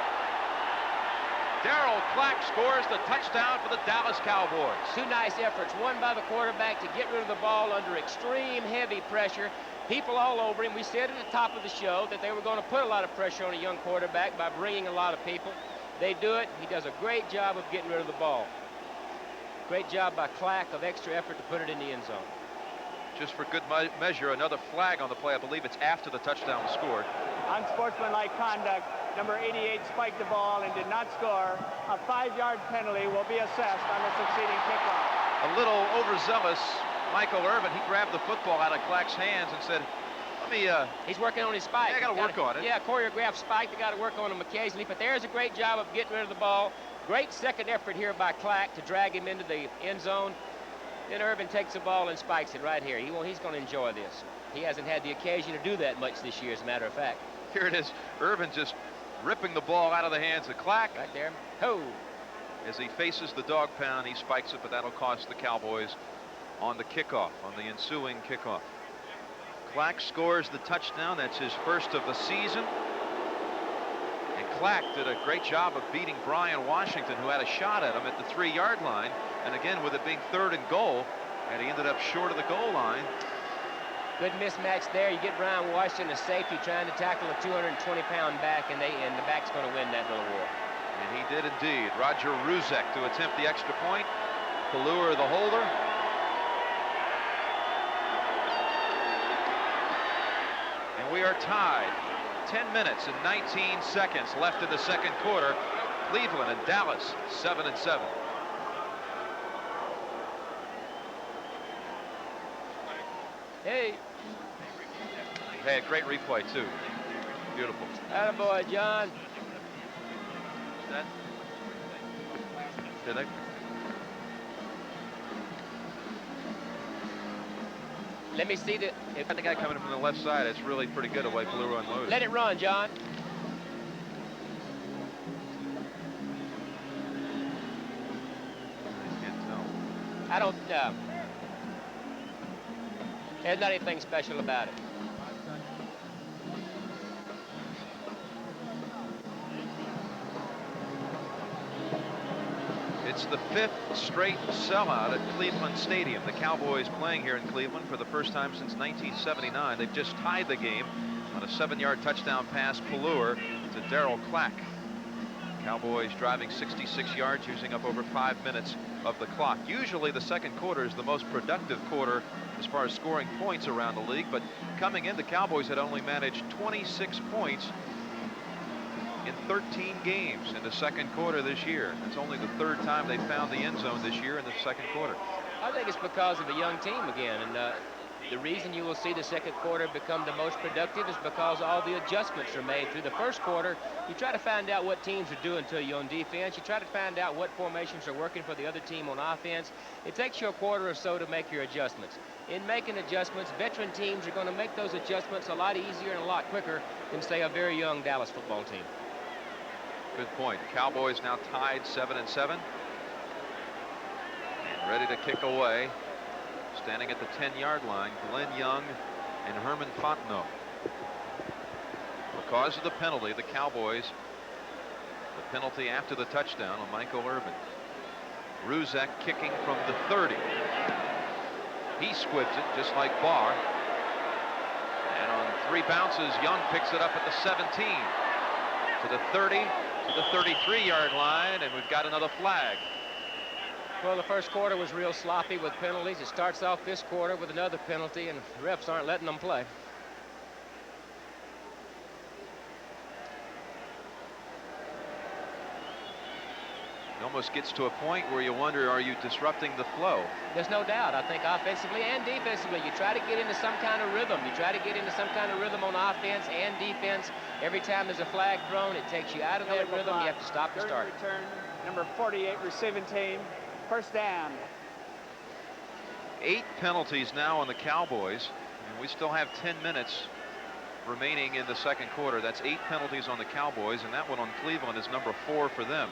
Darryl Clack scores the touchdown for the Dallas Cowboys. 2 nice efforts. One by the quarterback to get rid of the ball under extreme heavy pressure. People all over him. We said at the top of the show that they were going to put a lot of pressure on a young quarterback by bringing a lot of people. They do it. He does a great job of getting rid of the ball. Great job by Clack of extra effort to put it in the end zone. Just for good measure, another flag on the play. I believe it's after the touchdown was scored. Unsportsmanlike conduct. Number 88 spiked the ball and did not score. A 5-yard penalty will be assessed on the succeeding kickoff. A little overzealous Michael Irvin. He grabbed the football out of Clack's hands and said, let me... He's working on his spike. Yeah, I got to work on it. Yeah, choreographed spike. They got to work on him occasionally. But there's a great job of getting rid of the ball. Great second effort here by Clack to drag him into the end zone. Then Irvin takes the ball and spikes it right here. He's going to enjoy this. He hasn't had the occasion to do that much this year, as a matter of fact. Here it is. Irvin just ripping the ball out of the hands of Clack. Right there. Ho! As he faces the dog pound, he spikes it, but that'll cost the Cowboys on the kickoff, on the ensuing kickoff. Clack scores the touchdown. That's his first of the season. And Clack did a great job of beating Brian Washington, who had a shot at him at the 3-yard line. And again, with it being 3rd and goal, and he ended up short of the goal line. Good mismatch there. You get Brian Washington, a safety, trying to tackle a 220-pound back, and the back's going to win that little war. And he did indeed. Roger Ruzek to attempt the extra point. Pelleur the holder. And we are tied. 10 minutes and 19 seconds left in the second quarter. Cleveland and Dallas 7-7. Hey. Hey, a great replay too. Beautiful. Attaboy, John. That. Did they? Let me see the. Got the guy coming from the left side. It's really pretty good the way Pelleur unloaded. Let it run, John. I can't tell. I don't. There's not anything special about it. It's the 5th straight sellout at Cleveland Stadium. The Cowboys playing here in Cleveland for the first time since 1979. They've just tied the game on a 7-yard touchdown pass, Pelleur, to Darryl Clack. Cowboys driving 66 yards, using up over 5 minutes of the clock. Usually the second quarter is the most productive quarter as far as scoring points around the league, but coming in, the Cowboys had only managed 26 points in 13 games in the second quarter this year. It's only the 3rd time they found the end zone this year in the second quarter. I think it's because of a young team again, and the reason you will see the second quarter become the most productive is because all the adjustments are made through the first quarter. You try to find out what teams are doing to you on defense. You try to find out what formations are working for the other team on offense. It takes you a quarter or so to make your adjustments. In making adjustments, veteran teams are going to make those adjustments a lot easier and a lot quicker than, say, a very young Dallas football team. Good point. Cowboys now tied 7-7. And ready to kick away. Standing at the 10-yard line, Glenn Young and Herman Fontenot. Because of the penalty, the Cowboys, the penalty after the touchdown on Michael Irvin. Ruzek kicking from the 30. He squibs it just like Barr. And on 3 bounces, Young picks it up at the 17. To the 30, to the 33-yard line, and we've got another flag. Well, the first quarter was real sloppy with penalties. It starts off this quarter with another penalty, and the refs aren't letting them play. It almost gets to a point where you wonder, are you disrupting the flow? There's no doubt. I think offensively and defensively, you try to get into some kind of rhythm. You try to get into some kind of rhythm on offense and defense. Every time there's a flag thrown, it takes you out of that rhythm. You have to stop the start. Return, number 48 receiving team, first down. 8 penalties now on the Cowboys, and we still have 10 minutes remaining in the second quarter. That's 8 penalties on the Cowboys, and that one on Cleveland is number 4 for them.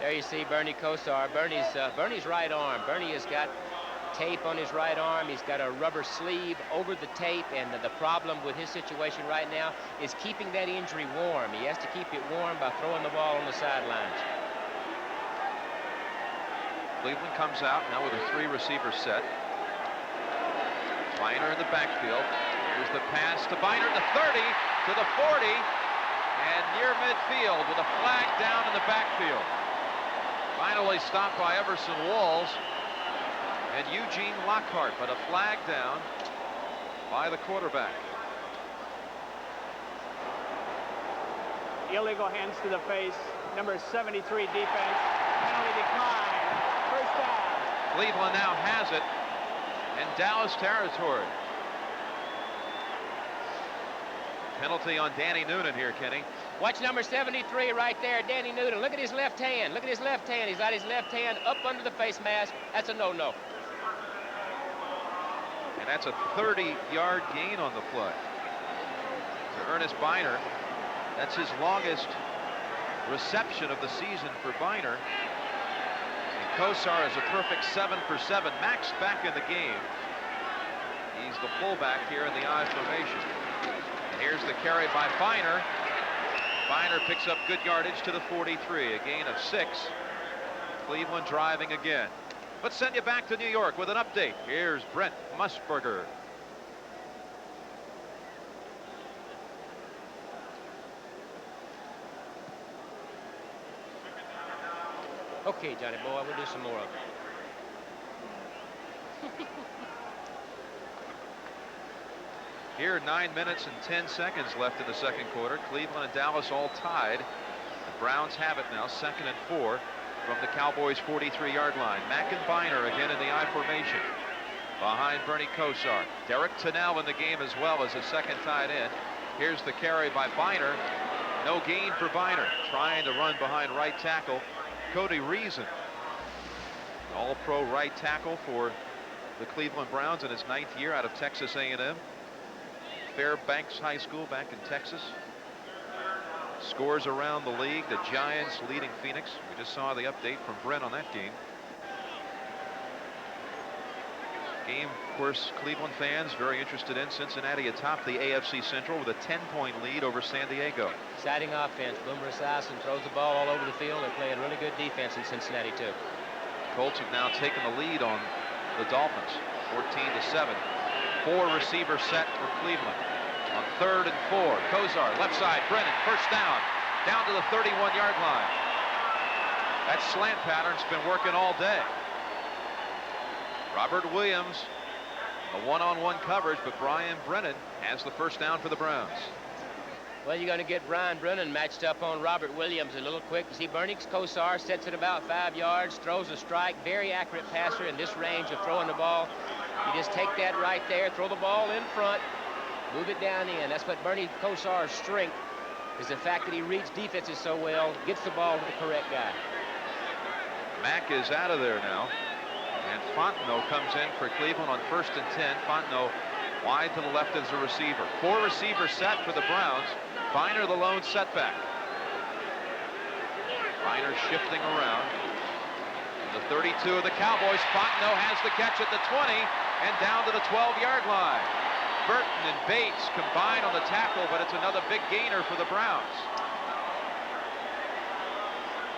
There you see Bernie Kosar. Bernie's right arm. Bernie has got tape on his right arm. He's got a rubber sleeve over the tape, and the problem with his situation right now is keeping that injury warm. He has to keep it warm by throwing the ball on the sidelines. Cleveland comes out now with a 3-receiver set. Biner in the backfield. Here's the pass to Biner, the 30, to the 40, and near midfield with a flag down in the backfield. Finally stopped by Everson Walls and Eugene Lockhart, but a flag down by the quarterback. Illegal hands to the face, number 73 defense, penalty decline, first down. Cleveland now has it in Dallas territory. Penalty on Danny Noonan here, Kenny. Watch number 73 right there, Danny Noonan. Look at his left hand. Look at his left hand. He's got his left hand up under the face mask. That's a no-no. And that's a 30-yard gain on the play. To Ernest Biner. That's his longest reception of the season for Biner. And Kosar is a perfect 7 for 7. Max back in the game. He's the fullback here in the I formation. And here's the carry by Biner. Biner picks up good yardage to the 43, a gain of 6. Cleveland driving again. Let's send you back to New York with an update. Here's Brent Musburger. Okay, Johnny boy, we'll do some more of it. Here, 9 minutes and 10 seconds left in the second quarter. Cleveland and Dallas all tied. The Browns have it now, 2nd and 4 from the Cowboys' 43-yard line. Mack and Biner again in the I formation. Behind Bernie Kosar. Derek Tennell in the game as well as a second tight end. Here's the carry by Biner. No gain for Biner. Trying to run behind right tackle Cody Reason. All-pro right tackle for the Cleveland Browns in his 9th year out of Texas A&M. Fairbanks High School back in Texas. Scores around the league. The Giants leading Phoenix. We just saw the update from Brent on that game. Game, of course, Cleveland fans very interested in. Cincinnati atop the AFC Central with a 10-point lead over San Diego. Exciting offense. Boomer Esiason throws the ball all over the field. They're playing really good defense in Cincinnati, too. Colts have now taken the lead on the Dolphins, 14-7. 4-receiver set for Cleveland. On 3rd and 4, Kosar, left side, Brennan, first down to the 31-yard line. That slant pattern's been working all day. Robert Williams, a one-on-one coverage, but Brian Brennan has the first down for the Browns. Well, you're going to get Brian Brennan matched up on Robert Williams a little quick. You see, Bernie Kosar sets it about 5 yards, throws a strike, very accurate passer in this range of throwing the ball. You just take that right there, throw the ball in front, move it down in. That's what Bernie Kosar's strength is, the fact that he reads defenses so well, gets the ball to the correct guy. Mack is out of there now, and Fontenot comes in for Cleveland on 1st and 10. Fontenot wide to the left as a receiver. 4-receiver set for the Browns. Biner the lone setback. Biner shifting around. The 32 of the Cowboys. Fontenot has the catch at the 20 and down to the 12-yard line. Burton and Bates combine on the tackle, but it's another big gainer for the Browns.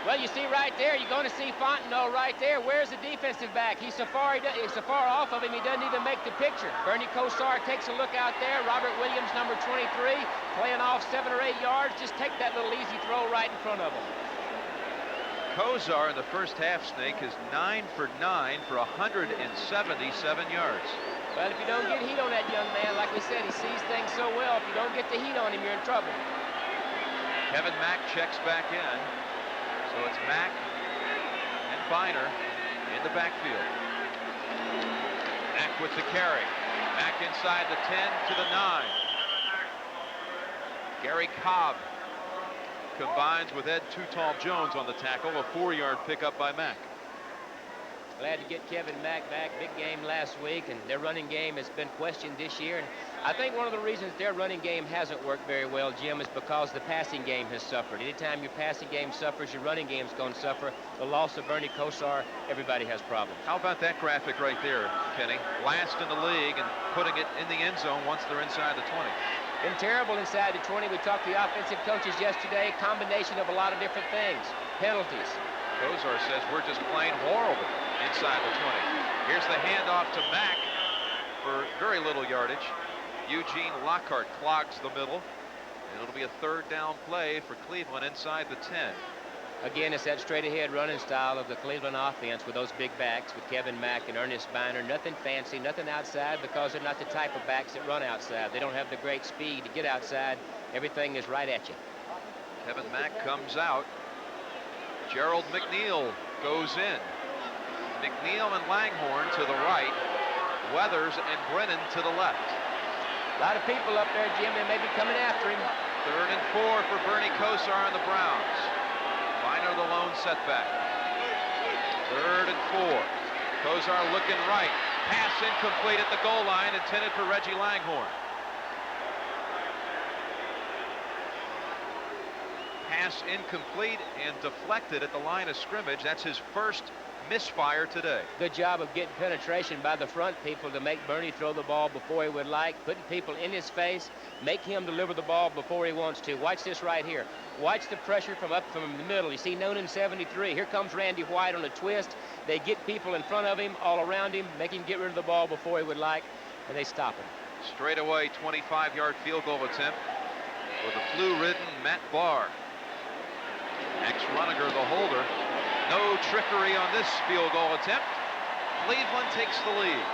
Well, you see right there, you're going to see Fontenot right there. Where's the defensive back? He's so far off of him, he doesn't even make the picture. Bernie Kosar takes a look out there. Robert Williams, number 23, playing off 7 or 8 yards. Just take that little easy throw right in front of him. Kosar in the first half, Snake, is 9 for 9 for 177 yards. Well, if you don't get heat on that young man, like we said, he sees things so well. If you don't get the heat on him, you're in trouble. Kevin Mack checks back in. So it's Mack, Biner in the backfield. Mack with the carry. Mack inside the 10 to the 9. Gary Cobb combines with Ed Too Tall Jones on the tackle. A 4-yard pickup by Mack. Glad to get Kevin Mack back. Big game last week, and their running game has been questioned this year. And I think one of the reasons their running game hasn't worked very well, Jim, is because the passing game has suffered. Anytime your passing game suffers, your running game's going to suffer. The loss of Bernie Kosar, everybody has problems. How about that graphic right there, Kenny? Last in the league and putting it in the end zone once they're inside the 20. Been terrible inside the 20. We talked to the offensive coaches yesterday. Combination of a lot of different things. Penalties. Kosar says we're just playing horrible inside the 20. Here's the handoff to Mack for very little yardage. Eugene Lockhart clogs the middle. And it'll be a 3rd down play for Cleveland inside the 10. Again, it's that straight ahead running style of the Cleveland offense with those big backs with Kevin Mack and Ernest Biner. Nothing fancy, nothing outside, because they're not the type of backs that run outside. They don't have the great speed to get outside. Everything is right at you. Kevin Mack comes out. Gerald McNeil goes in. McNeil and Langhorne to the right. Weathers and Brennan to the left. A lot of people up there, Jim. They may be coming after him. 3rd and 4 for Bernie Kosar and the Browns. Biner the lone setback. 3rd and 4. Kosar looking right. Pass incomplete at the goal line, intended for Reggie Langhorne. Pass incomplete and deflected at the line of scrimmage. That's his first misfire today. Good job of getting penetration by the front people to make Bernie throw the ball before he would like, putting people in his face, make him deliver the ball before he wants to. Watch this right here. Watch the pressure from the middle. You see Noonan 73. Here comes Randy White on a twist. They get people in front of him, all around him, make him get rid of the ball before he would like, and they stop him. Straight away 25-yard field goal attempt for the flu-ridden Matt Barr. Ex-Runiger, the holder. No trickery on this field goal attempt. Cleveland takes the lead.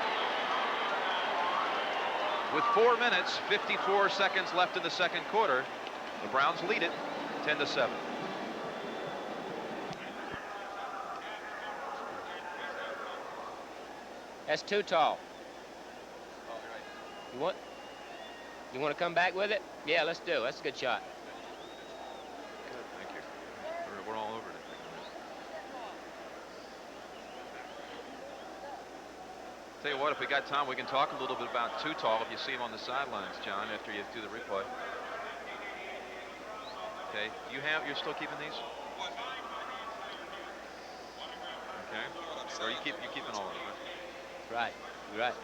With 4 minutes, 54 seconds left in the second quarter, the Browns lead it 10-7. That's too tall. You want to come back with it? Yeah, let's do. That's a good shot. Good, thank you. We're all over it. Tell you what, if we got time, we can talk a little bit about Too Tall if you see him on the sidelines, John, after you do the replay. Okay, you're still keeping these? Okay. Or you're keeping all of them, right? Right, you're right.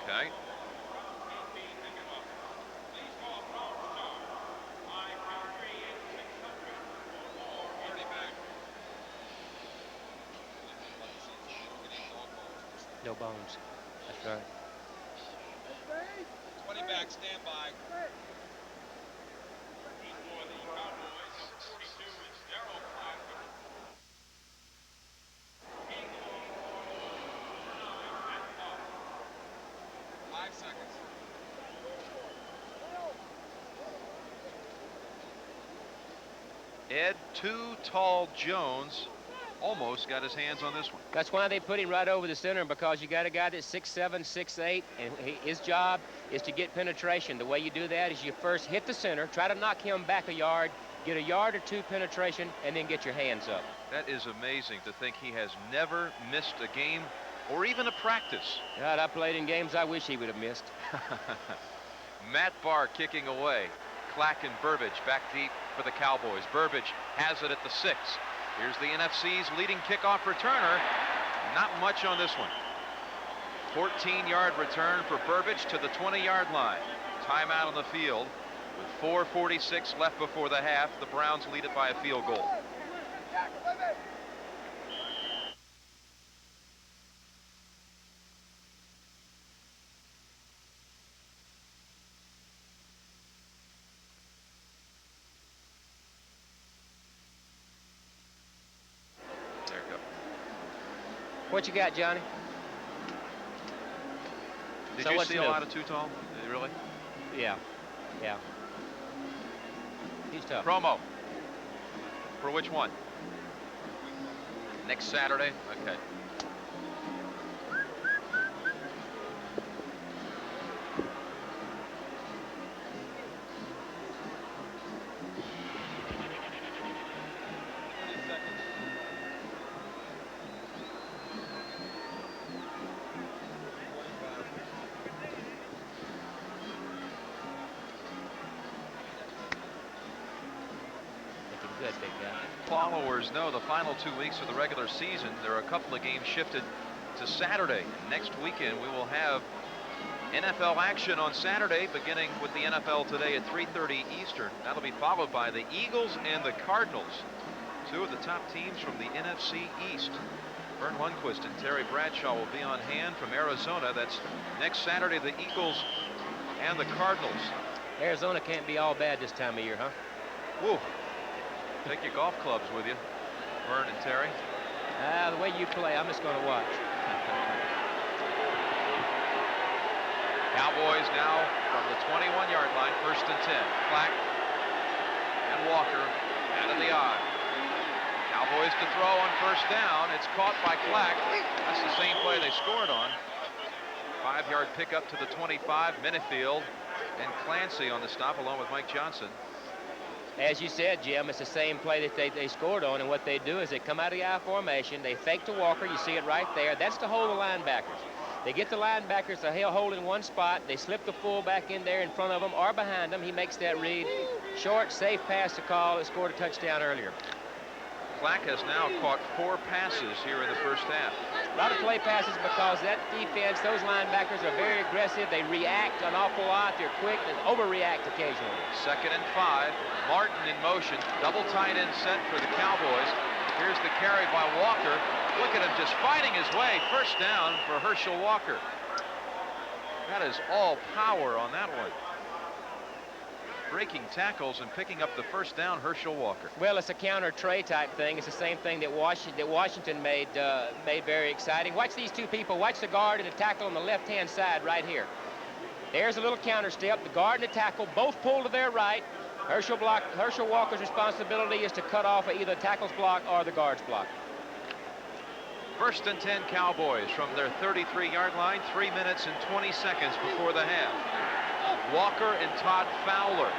Okay. No bones. That's right. 20 back, stand by. Ed Too Tall Jones almost got his hands on this one. That's why they put him right over the center, because you got a guy that's 6'7", 6'8", and his job is to get penetration. The way you do that is you first hit the center, try to knock him back a yard, get a yard or two penetration, and then get your hands up. That is amazing to think he has never missed a game or even a practice. God, I played in games I wish he would have missed. Matt Barr kicking away. Clack and Burbage back deep for the Cowboys. Burbage has it at the 6. Here's the NFC's leading kickoff returner. Not much on this one. 14-yard return for Burbage to the 20-yard line. Timeout on the field. With 4:46 left before the half, the Browns lead it by a field goal. What you got, Johnny? Did you see a lot of Too Tall? Really? Yeah. Yeah. He's tough. Promo. For which one? Next Saturday? Okay. Good, big guy. Followers know the final 2 weeks of the regular season, there are a couple of games shifted to Saturday. Next weekend we will have NFL action on Saturday, beginning with the NFL Today at 3:30 Eastern. That'll be followed by the Eagles and the Cardinals, two of the top teams from the NFC East. Vern Lundquist and Terry Bradshaw will be on hand from Arizona. That's next Saturday, the Eagles and the Cardinals. Arizona can't be all bad this time of year, huh? Woo. Take your golf clubs with you, Vern and Terry. The way you play, I'm just going to watch. Cowboys now from the 21-yard line, 1st and 10. Clack and Walker out of the eye. Cowboys to throw on 1st down. It's caught by Clack. That's the same play they scored on. 5-yard pickup to the 25. Minifield and Clancy on the stop, along with Mike Johnson. As you said, Jim, it's the same play that they scored on, and what they do is they come out of the I formation, they fake to Walker, you see it right there. That's to hold the linebackers. They get the linebackers to hold in one spot, they slip the fullback in there in front of them or behind them. He makes that read. Short, safe pass to call. It scored a touchdown earlier. Clack has now caught 4 passes here in the 1st half. A lot of play passes because that defense, those linebackers are very aggressive. They react an awful lot. They're quick and overreact occasionally. 2nd and 5. Martin in motion. Double tight end set for the Cowboys. Here's the carry by Walker. Look at him just fighting his way. 1st down for Hershel Walker. That is all power on that one. Breaking tackles and picking up the 1st down, Hershel Walker. Well, it's a counter tray type thing. It's the same thing that Washington made very exciting. Watch these two people. Watch the guard and the tackle on the left-hand side right here. There's a little counter step. The guard and the tackle both pull to their right. Hershel Walker's responsibility is to cut off either the tackle's block or the guard's block. 1st and 10 Cowboys from their 33-yard line. 3 minutes and 20 seconds before the half. Walker and Todd Fowler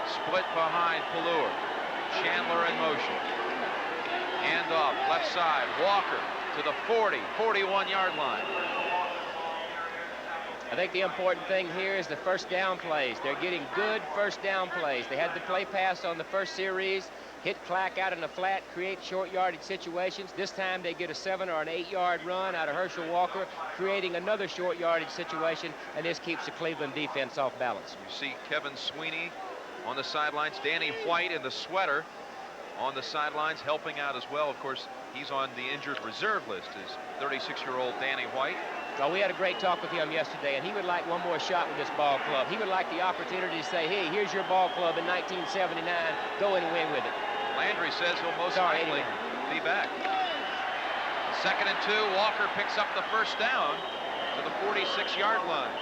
split behind Pelleur. Chandler in motion. Hand off, left side. Walker to the 40, 41-yard line. I think the important thing here is the 1st down plays. They're getting good 1st down plays. They had the play pass on the 1st series, hit Clack out in the flat, create short yardage situations. This time they get a 7 or an 8-yard run out of Hershel Walker, creating another short yardage situation, and this keeps the Cleveland defense off balance. You see Kevin Sweeney on the sidelines, Danny White in the sweater on the sidelines helping out as well. Of course, he's on the injured reserve list, is 36-year-old Danny White. Well, we had a great talk with him yesterday, and he would like one more shot with this ball club. He would like the opportunity to say, hey, here's your ball club in 1979. Go and win with it. Landry says he'll most likely be back. 2nd and 2. Walker picks up the 1st down to the 46-yard line.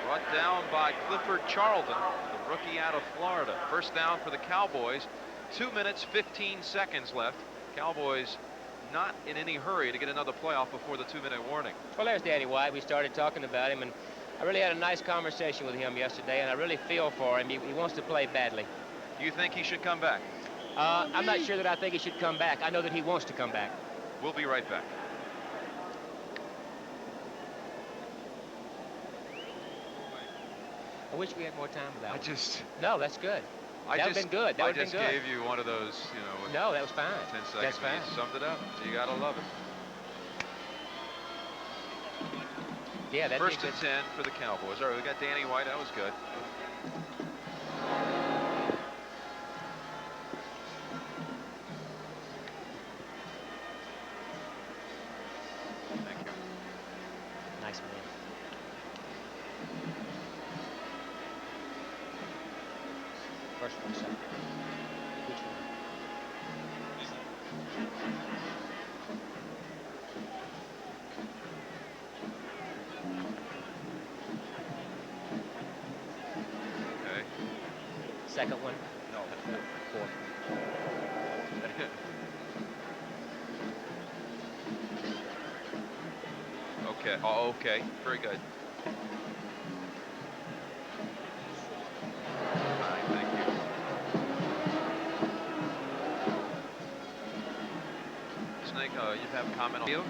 Brought down by Clifford Charlton, the rookie out of Florida. 1st down for the Cowboys. 2 minutes, 15 seconds left. Cowboys not in any hurry to get another playoff before the 2-minute warning. Well, there's Danny White. We started talking about him, and I really had a nice conversation with him yesterday, and I really feel for him. He wants to play badly. Do you think he should come back? I'm not sure that I think he should come back. I know that he wants to come back. We'll be right back. I wish we had more time with that. No, that's good. That would have been good. I just gave you one of those, you know. No, that was fine. 10 seconds. That's fine. You summed it up. You gotta love it. Yeah, that's 1st and 10 for the Cowboys. All right, we got Danny White. That was good. Thank you. Nice man. First one, second. Which one? Okay. second one? No, Fourth. Okay. Oh, okay. Very good. Fine, thank you. Snake, you have a comment on you?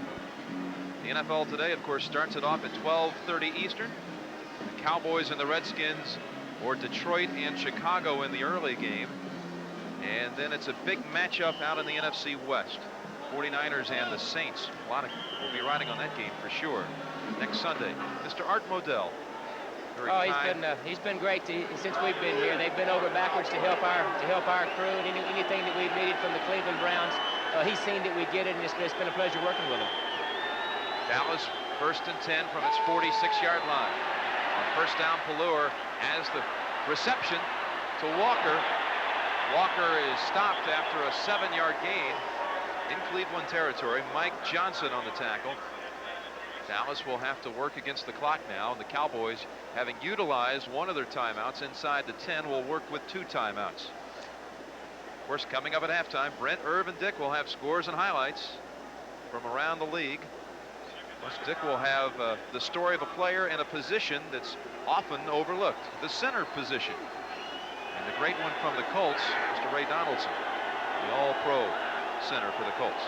The NFL today, of course, starts it off at 12:30 Eastern. The Cowboys and the Redskins, or Detroit and Chicago in the early game. And then it's a big matchup out in the NFC West. 49ers and the Saints. A lot of will be riding on that game for sure. Next Sunday, Mr. Art Modell. Very kind. He's been great since we've been here. They've been over backwards to help our crew, and anything that we've needed from the Cleveland Browns, he's seen that we get it, and it's been a pleasure working with him. Dallas 1st and 10 from its 46-yard line. On first down, Pelleur has the reception to Walker. Walker is stopped after a 7-yard gain in Cleveland territory. Mike Johnson on the tackle. Dallas will have to work against the clock now, and the Cowboys, having utilized one of their timeouts inside the 10, will work with 2 timeouts. Of course, coming up at halftime, Brent, Irv, and Dick will have scores and highlights from around the league. Plus, Dick will have the story of a player in a position that's often overlooked, the center position. And the great one from the Colts, Mr. Ray Donaldson, the all-pro center for the Colts.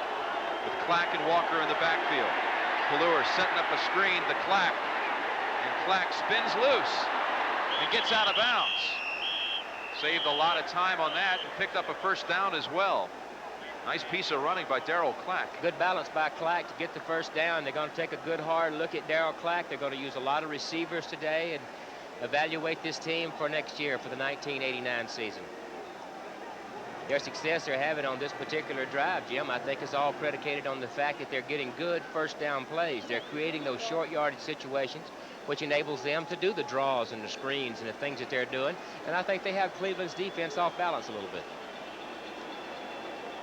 With Clack and Walker in the backfield. Pelleur setting up a screen to Clack. And Clack spins loose and gets out of bounds. Saved a lot of time on that and picked up a first down as well. Nice piece of running by Darryl Clack. Good balance by Clack to get the first down. They're going to take a good hard look at Darryl Clack. They're going to use a lot of receivers today and evaluate this team for next year for the 1989 season. Their success they're having on this particular drive, Jim, I think is all predicated on the fact that they're getting good first down plays. They're creating those short yardage situations, which enables them to do the draws and the screens and the things that they're doing. And I think they have Cleveland's defense off balance a little bit.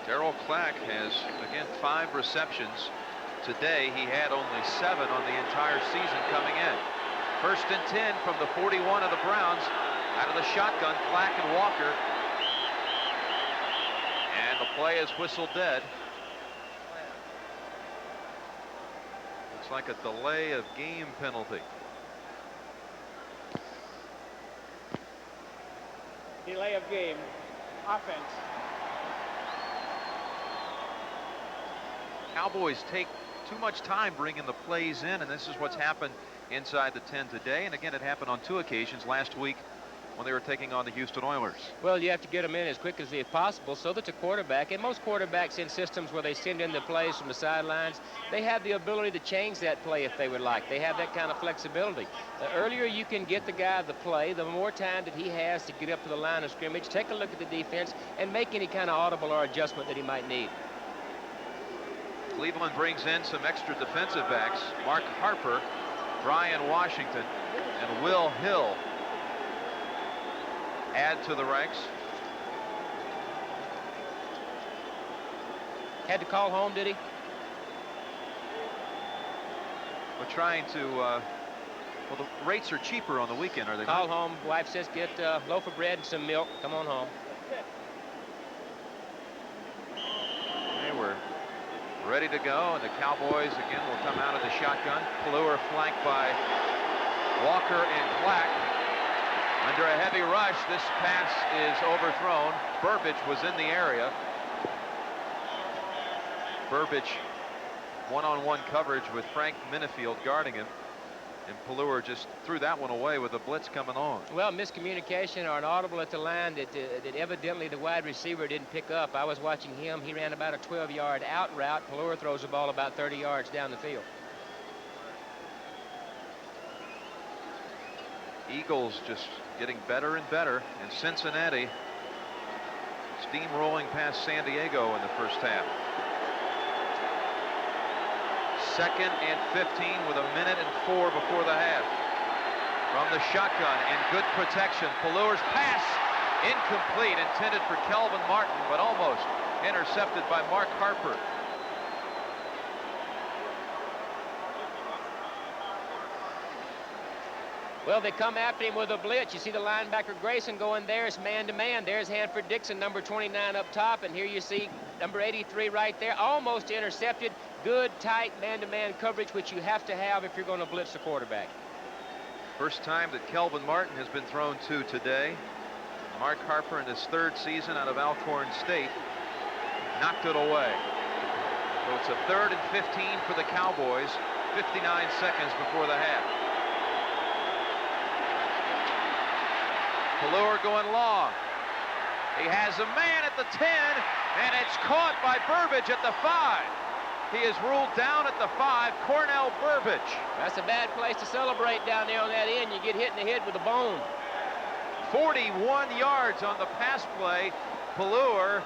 Darryl Clack has, again, 5 receptions. Today, he had only 7 on the entire season coming in. 1st and 10 from the 41 of the Browns. Out of the shotgun, Clack and Walker. And the play is whistled dead. Looks like a delay of game penalty. Delay of game. Offense. Cowboys take too much time bringing the plays in, and this is what's happened inside the 10 today. And again, it happened on 2 occasions last week when they were taking on the Houston Oilers. Well, you have to get them in as quick as possible so that the quarterback, and most quarterbacks in systems where they send in the plays from the sidelines, they have the ability to change that play if they would like. They have that kind of flexibility. The earlier you can get the guy the play, the more time that he has to get up to the line of scrimmage, take a look at the defense, and make any kind of audible or adjustment that he might need. Cleveland brings in some extra defensive backs. Mark Harper, Brian Washington, and Will Hill add to the ranks. Had to call home, did he? We're trying to, well, the rates are cheaper on the weekend, are they Call not? home. Wife says get a loaf of bread and some milk. Come on home. They were ready to go, and the Cowboys again will come out of the shotgun. Pelleur flanked by Walker and Clack. Under a heavy rush, this pass is overthrown. Burbage was in the area. Burbage one-on-one coverage with Frank Minifield guarding him, and Pelleur just threw that one away with the blitz coming on. Well, miscommunication or an audible at the line that evidently the wide receiver didn't pick up. I was watching him. He ran about a 12-yard out route. Pelleur throws the ball about 30 yards down the field. Eagles just getting better and better, and Cincinnati steamrolling past San Diego in the first half. 2nd and 15 with 1:04 before the half. From the shotgun and good protection. Pelleur's pass incomplete, intended for Kelvin Martin, but almost intercepted by Mark Harper. Well, they come after him with a blitz. You see the linebacker Grayson going there. It's man-to-man. There's Hanford Dixon, number 29 up top. And here you see number 83 right there, almost intercepted. Good, tight man-to-man coverage, which you have to have if you're going to blitz the quarterback. First time that Kelvin Martin has been thrown to today. Mark Harper in his 3rd season out of Alcorn State knocked it away. So it's a 3rd and 15 for the Cowboys, 59 seconds before the half. Pelleur going long. He has a man at the 10, and it's caught by Burbage at the 5. He is ruled down at the 5, Cornell Burbage. That's a bad place to celebrate down there on that end. You get hit in the head with a bone. 41 yards on the pass play. Pelleur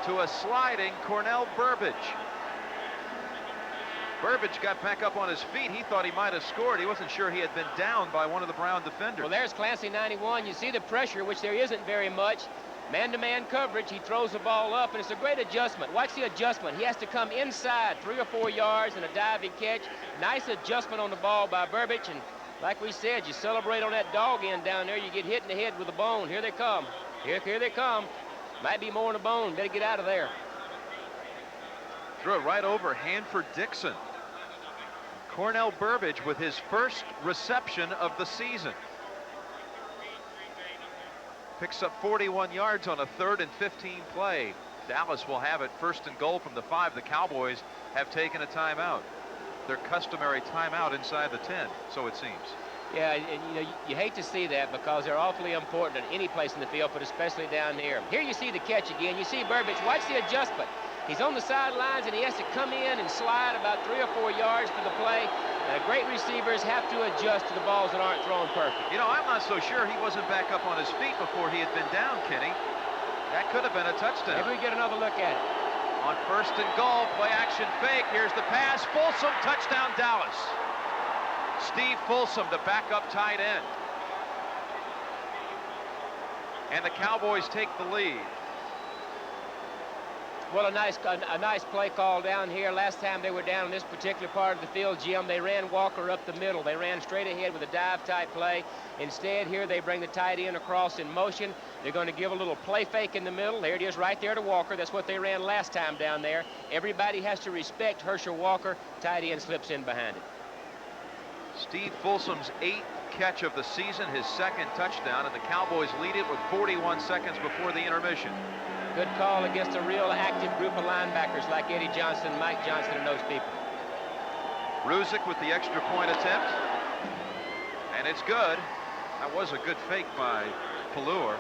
to a sliding Cornell Burbage. Burbage got back up on his feet. He thought he might have scored. He wasn't sure he had been down by one of the Brown defenders. Well, there's Clancy 91. You see the pressure, which there isn't very much. Man-to-man coverage. He throws the ball up, and it's a great adjustment. Watch the adjustment. He has to come inside 3 or 4 yards and a diving catch. Nice adjustment on the ball by Burbage, and like we said, you celebrate on that dog end down there. You get hit in the head with a bone. Here they come. Here they come. Might be more than a bone. Better get out of there. Threw it right over Hanford Dixon. Cornell Burbage with his first reception of the season. Picks up 41 yards on a 3rd and 15 play. Dallas will have it 1st and goal from the 5. The Cowboys have taken a timeout. Their customary timeout inside the 10, so it seems. Yeah, and you know, you hate to see that because they're awfully important at any place in the field, but especially down here. Here you see the catch again. You see Burbage. Watch the adjustment. He's on the sidelines, and he has to come in and slide about 3 or 4 yards for the play. And great receivers have to adjust to the balls that aren't thrown perfect. You know, I'm not so sure he wasn't back up on his feet before he had been down, Kenny. That could have been a touchdown. Maybe we get another look at it. On 1st and goal, play action fake. Here's the pass. Folsom, touchdown Dallas. Steve Folsom, the backup tight end. And the Cowboys take the lead. Well, a nice play call down here. Last time they were down in this particular part of the field, Jim, they ran Walker up the middle. They ran straight ahead with a dive-type play. Instead, here they bring the tight end across in motion. They're going to give a little play fake in the middle. There it is right there to Walker. That's what they ran last time down there. Everybody has to respect Hershel Walker. Tight end slips in behind it. Steve Folsom's 8th catch of the season, his 2nd touchdown, and the Cowboys lead it with 41 seconds before the intermission. Good call against a real active group of linebackers like Eddie Johnson, Mike Johnson, and those people. Ruzek with the extra point attempt. And it's good. That was a good fake by Pelleur.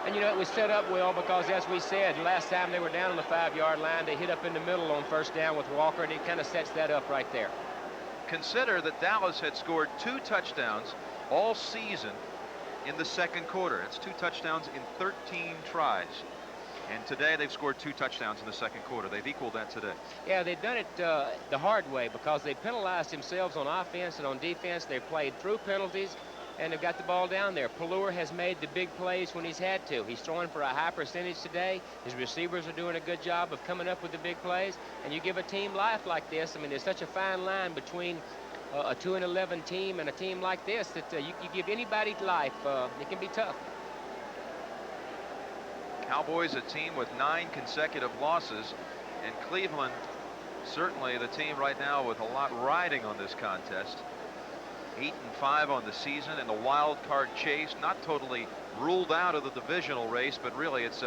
And, you know, it was set up well because, as we said, last time they were down on the 5-yard line, they hit up in the middle on 1st down with Walker, and it kind of sets that up right there. Consider that Dallas had scored 2 touchdowns all season in the 2nd quarter. It's 2 touchdowns in 13 tries. And today they've scored 2 touchdowns in the 2nd quarter. They've equaled that today. Yeah, they've done it the hard way because they penalized themselves on offense and on defense. They've played through penalties, and they've got the ball down there. Pelleur has made the big plays when he's had to. He's throwing for a high percentage today. His receivers are doing a good job of coming up with the big plays. And you give a team life like this, I mean, there's such a fine line between a 2-11 team and a team like this that you give anybody life, it can be tough. Cowboys, a team with 9 consecutive losses, and Cleveland, certainly the team right now with a lot riding on this contest. 8-5 on the season in the wild card chase, not totally ruled out of the divisional race, but really it's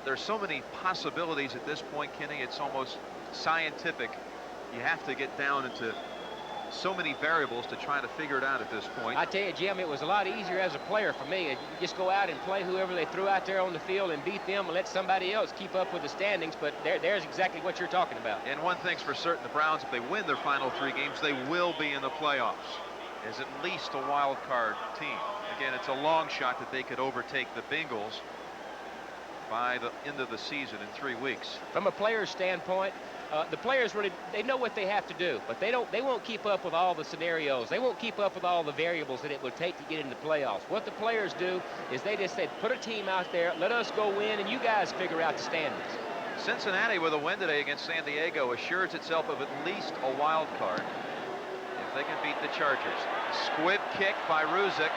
there's so many possibilities at this point, Kenny. It's almost scientific. You have to get down into so many variables to try to figure it out at this point. I tell you, Jim, it was a lot easier as a player for me. You just go out and play whoever they threw out there on the field and beat them and let somebody else keep up with the standings. But there's exactly what you're talking about. And one thing's for certain, the Browns, if they win their final 3 games, they will be in the playoffs as at least a wild card team. Again, it's a long shot that they could overtake the Bengals by the end of the season in 3 weeks. From a player's standpoint, the players really, they know what they have to do, but they won't keep up with all the scenarios. They won't keep up with all the variables that it would take to get into the playoffs. What the players do is they just say, put a team out there, let us go win, and you guys figure out the standings. Cincinnati with a win today against San Diego assures itself of at least a wild card. if they can beat the Chargers. Squib kick by Ruzek.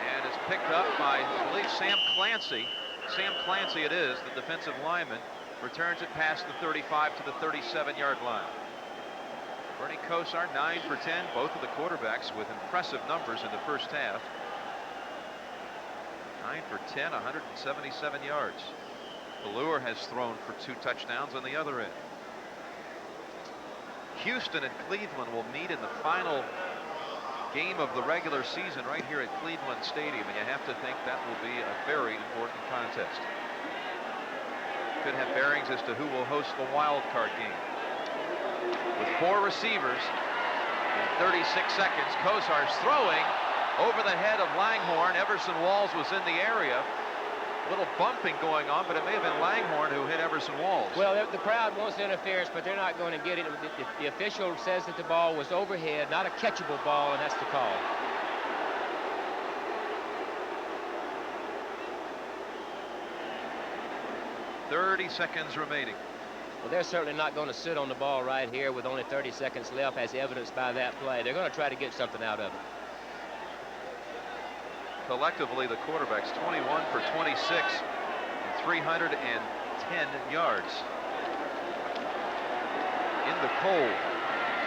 And it's picked up by, I believe, Sam Clancy. Sam Clancy it is, the defensive lineman. Returns it past the 35 to the 37-yard line. Bernie Kosar, 9 for 10. Both of the quarterbacks with impressive numbers in the first half. 9 for 10, 177 yards. Pelleur has thrown for 2 touchdowns on the other end. Houston and Cleveland will meet in the final game of the regular season right here at Cleveland Stadium, and you have to think that will be a very important contest. Could have bearings as to who will host the wild card game. With 4 receivers in 36 seconds, Kosar's throwing over the head of Langhorne. Everson Walls was in the area. A little bumping going on, but it may have been Langhorne who hit Everson Walls. Well, the crowd wants interference, but they're not going to get it. The official says that the ball was overhead, not a catchable ball, and that's the call. .30 seconds remaining. Well, they're certainly not going to sit on the ball right here with only 30 seconds left, as evidenced by that play. They're going to try to get something out of it. Collectively, the quarterbacks 21 for 26 and 310 yards. In the cold.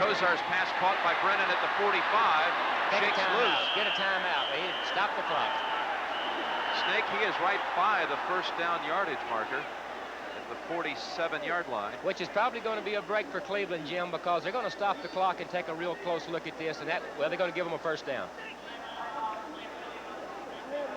Kosar's pass caught by Brennan at the 45. Shakes loose. Get a timeout. Stop the clock. Snake, he is right by the first down yardage marker at the 47-yard line. Which is probably going to be a break for Cleveland, Jim, because they're going to stop the clock and take a real close look at this, and they're going to give them a first down.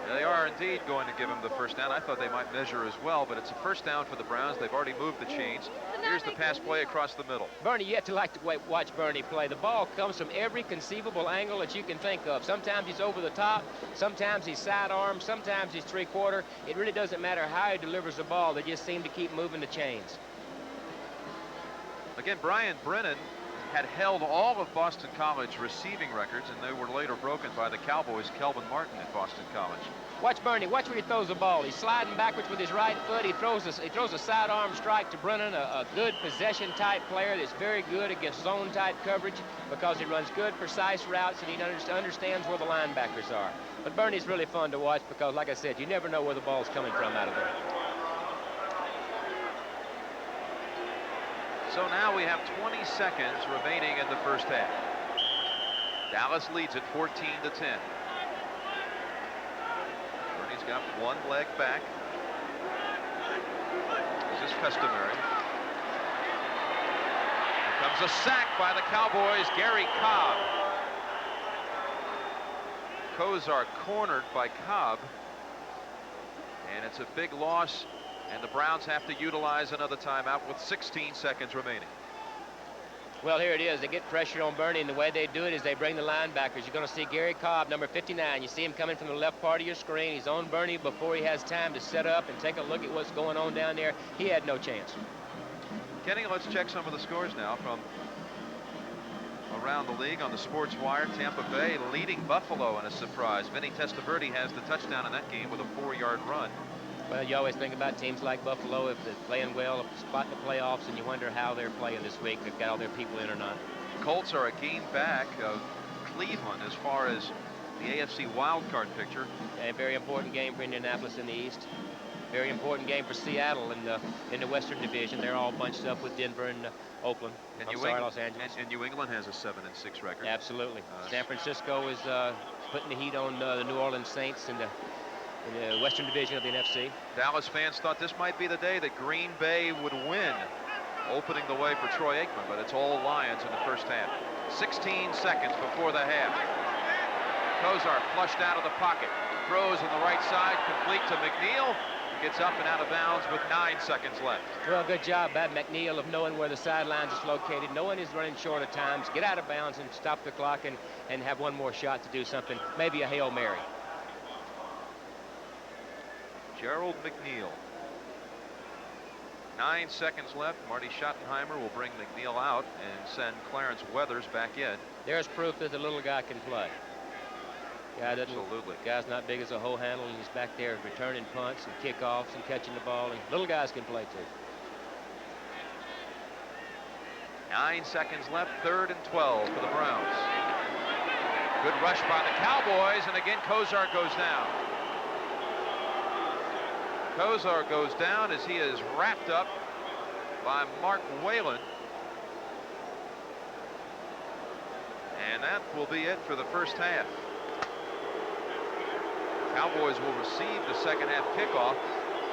They are indeed going to give him the first down. I thought they might measure as well, but it's a first down for the Browns. They've already moved the chains. Here's the pass play across the middle. Bernie, you have to like to watch Bernie play. The ball comes from every conceivable angle that you can think of. Sometimes he's over the top, sometimes he's sidearm, sometimes he's three-quarter. It really doesn't matter how he delivers the ball. They just seem to keep moving the chains. Again, Brian Brennan had held all of Boston College receiving records, and they were later broken by the Cowboys' Kelvin Martin at Boston College. Watch Bernie. Watch where he throws the ball. He's sliding backwards with his right foot. He throws a sidearm strike to Brennan, a good possession-type player that's very good against zone-type coverage because he runs good, precise routes, and he understands where the linebackers are. But Bernie's really fun to watch because, like I said, you never know where the ball's coming from out of there. So now we have 20 seconds remaining in the first half. Dallas leads it 14-10. Bernie's got one leg back, as is customary. Here comes a sack by the Cowboys, Gary Cobb. Kosar cornered by Cobb, and it's a big loss. And the Browns have to utilize another timeout with 16 seconds remaining. Well, here it is. They get pressure on Bernie, and the way they do it is they bring the linebackers. You're going to see Gary Cobb, number 59. You see him coming from the left part of your screen. He's on Bernie before he has time to set up and take a look at what's going on down there. He had no chance. Kenny, let's check some of the scores now from around the league on the Sports Wire. Tampa Bay leading Buffalo in a surprise. Vinny Testaverde has the touchdown in that game with a 4-yard run. Well, you always think about teams like Buffalo, if they're playing well, spot in the playoffs, and you wonder how they're playing this week. They've got all their people in or not. Colts are a game back of Cleveland as far as the AFC wildcard picture. A very important game for Indianapolis in the East. Very important game for Seattle in the Western Division. They're all bunched up with Denver and Oakland. Los Angeles. And New England has a 7-6 record. Absolutely. San Francisco is putting the heat on the New Orleans Saints in the Western Division of the NFC. Dallas fans thought this might be the day that Green Bay would win, opening the way for Troy Aikman, but it's all Lions in the first half. 16 seconds before the half. Kosar flushed out of the pocket, throws on the right side, complete to McNeil. Gets up and out of bounds with 9 seconds left. Well, good job by McNeil of knowing where the sidelines is located, knowing he's running short of times, get out of bounds and stop the clock and have one more shot to do something, maybe a Hail Mary. Gerald McNeil. 9 seconds left. Marty Schottenheimer will bring McNeil out and send Clarence Weathers back in. There's proof that the little guy can play. Absolutely. Guy's not big as a hoe handle, and he's back there returning punts and kickoffs and catching the ball, and little guys can play too. 9 seconds left, 3rd and 12 for the Browns. Good rush by the Cowboys, and again Kozar goes down. Kozar goes down as he is wrapped up by Mark Whalen. And that will be it for the first half. Cowboys will receive the second half kickoff.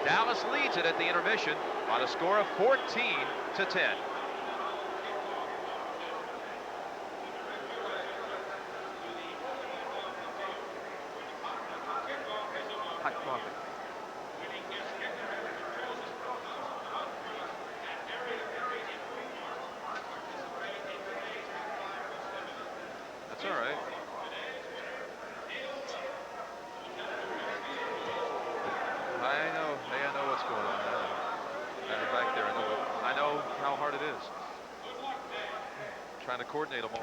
Dallas leads it at the intermission by the score of 14-10. Hot coffee. That's all right. I know what's going on. Back there, I know how hard it is. Trying to coordinate them all.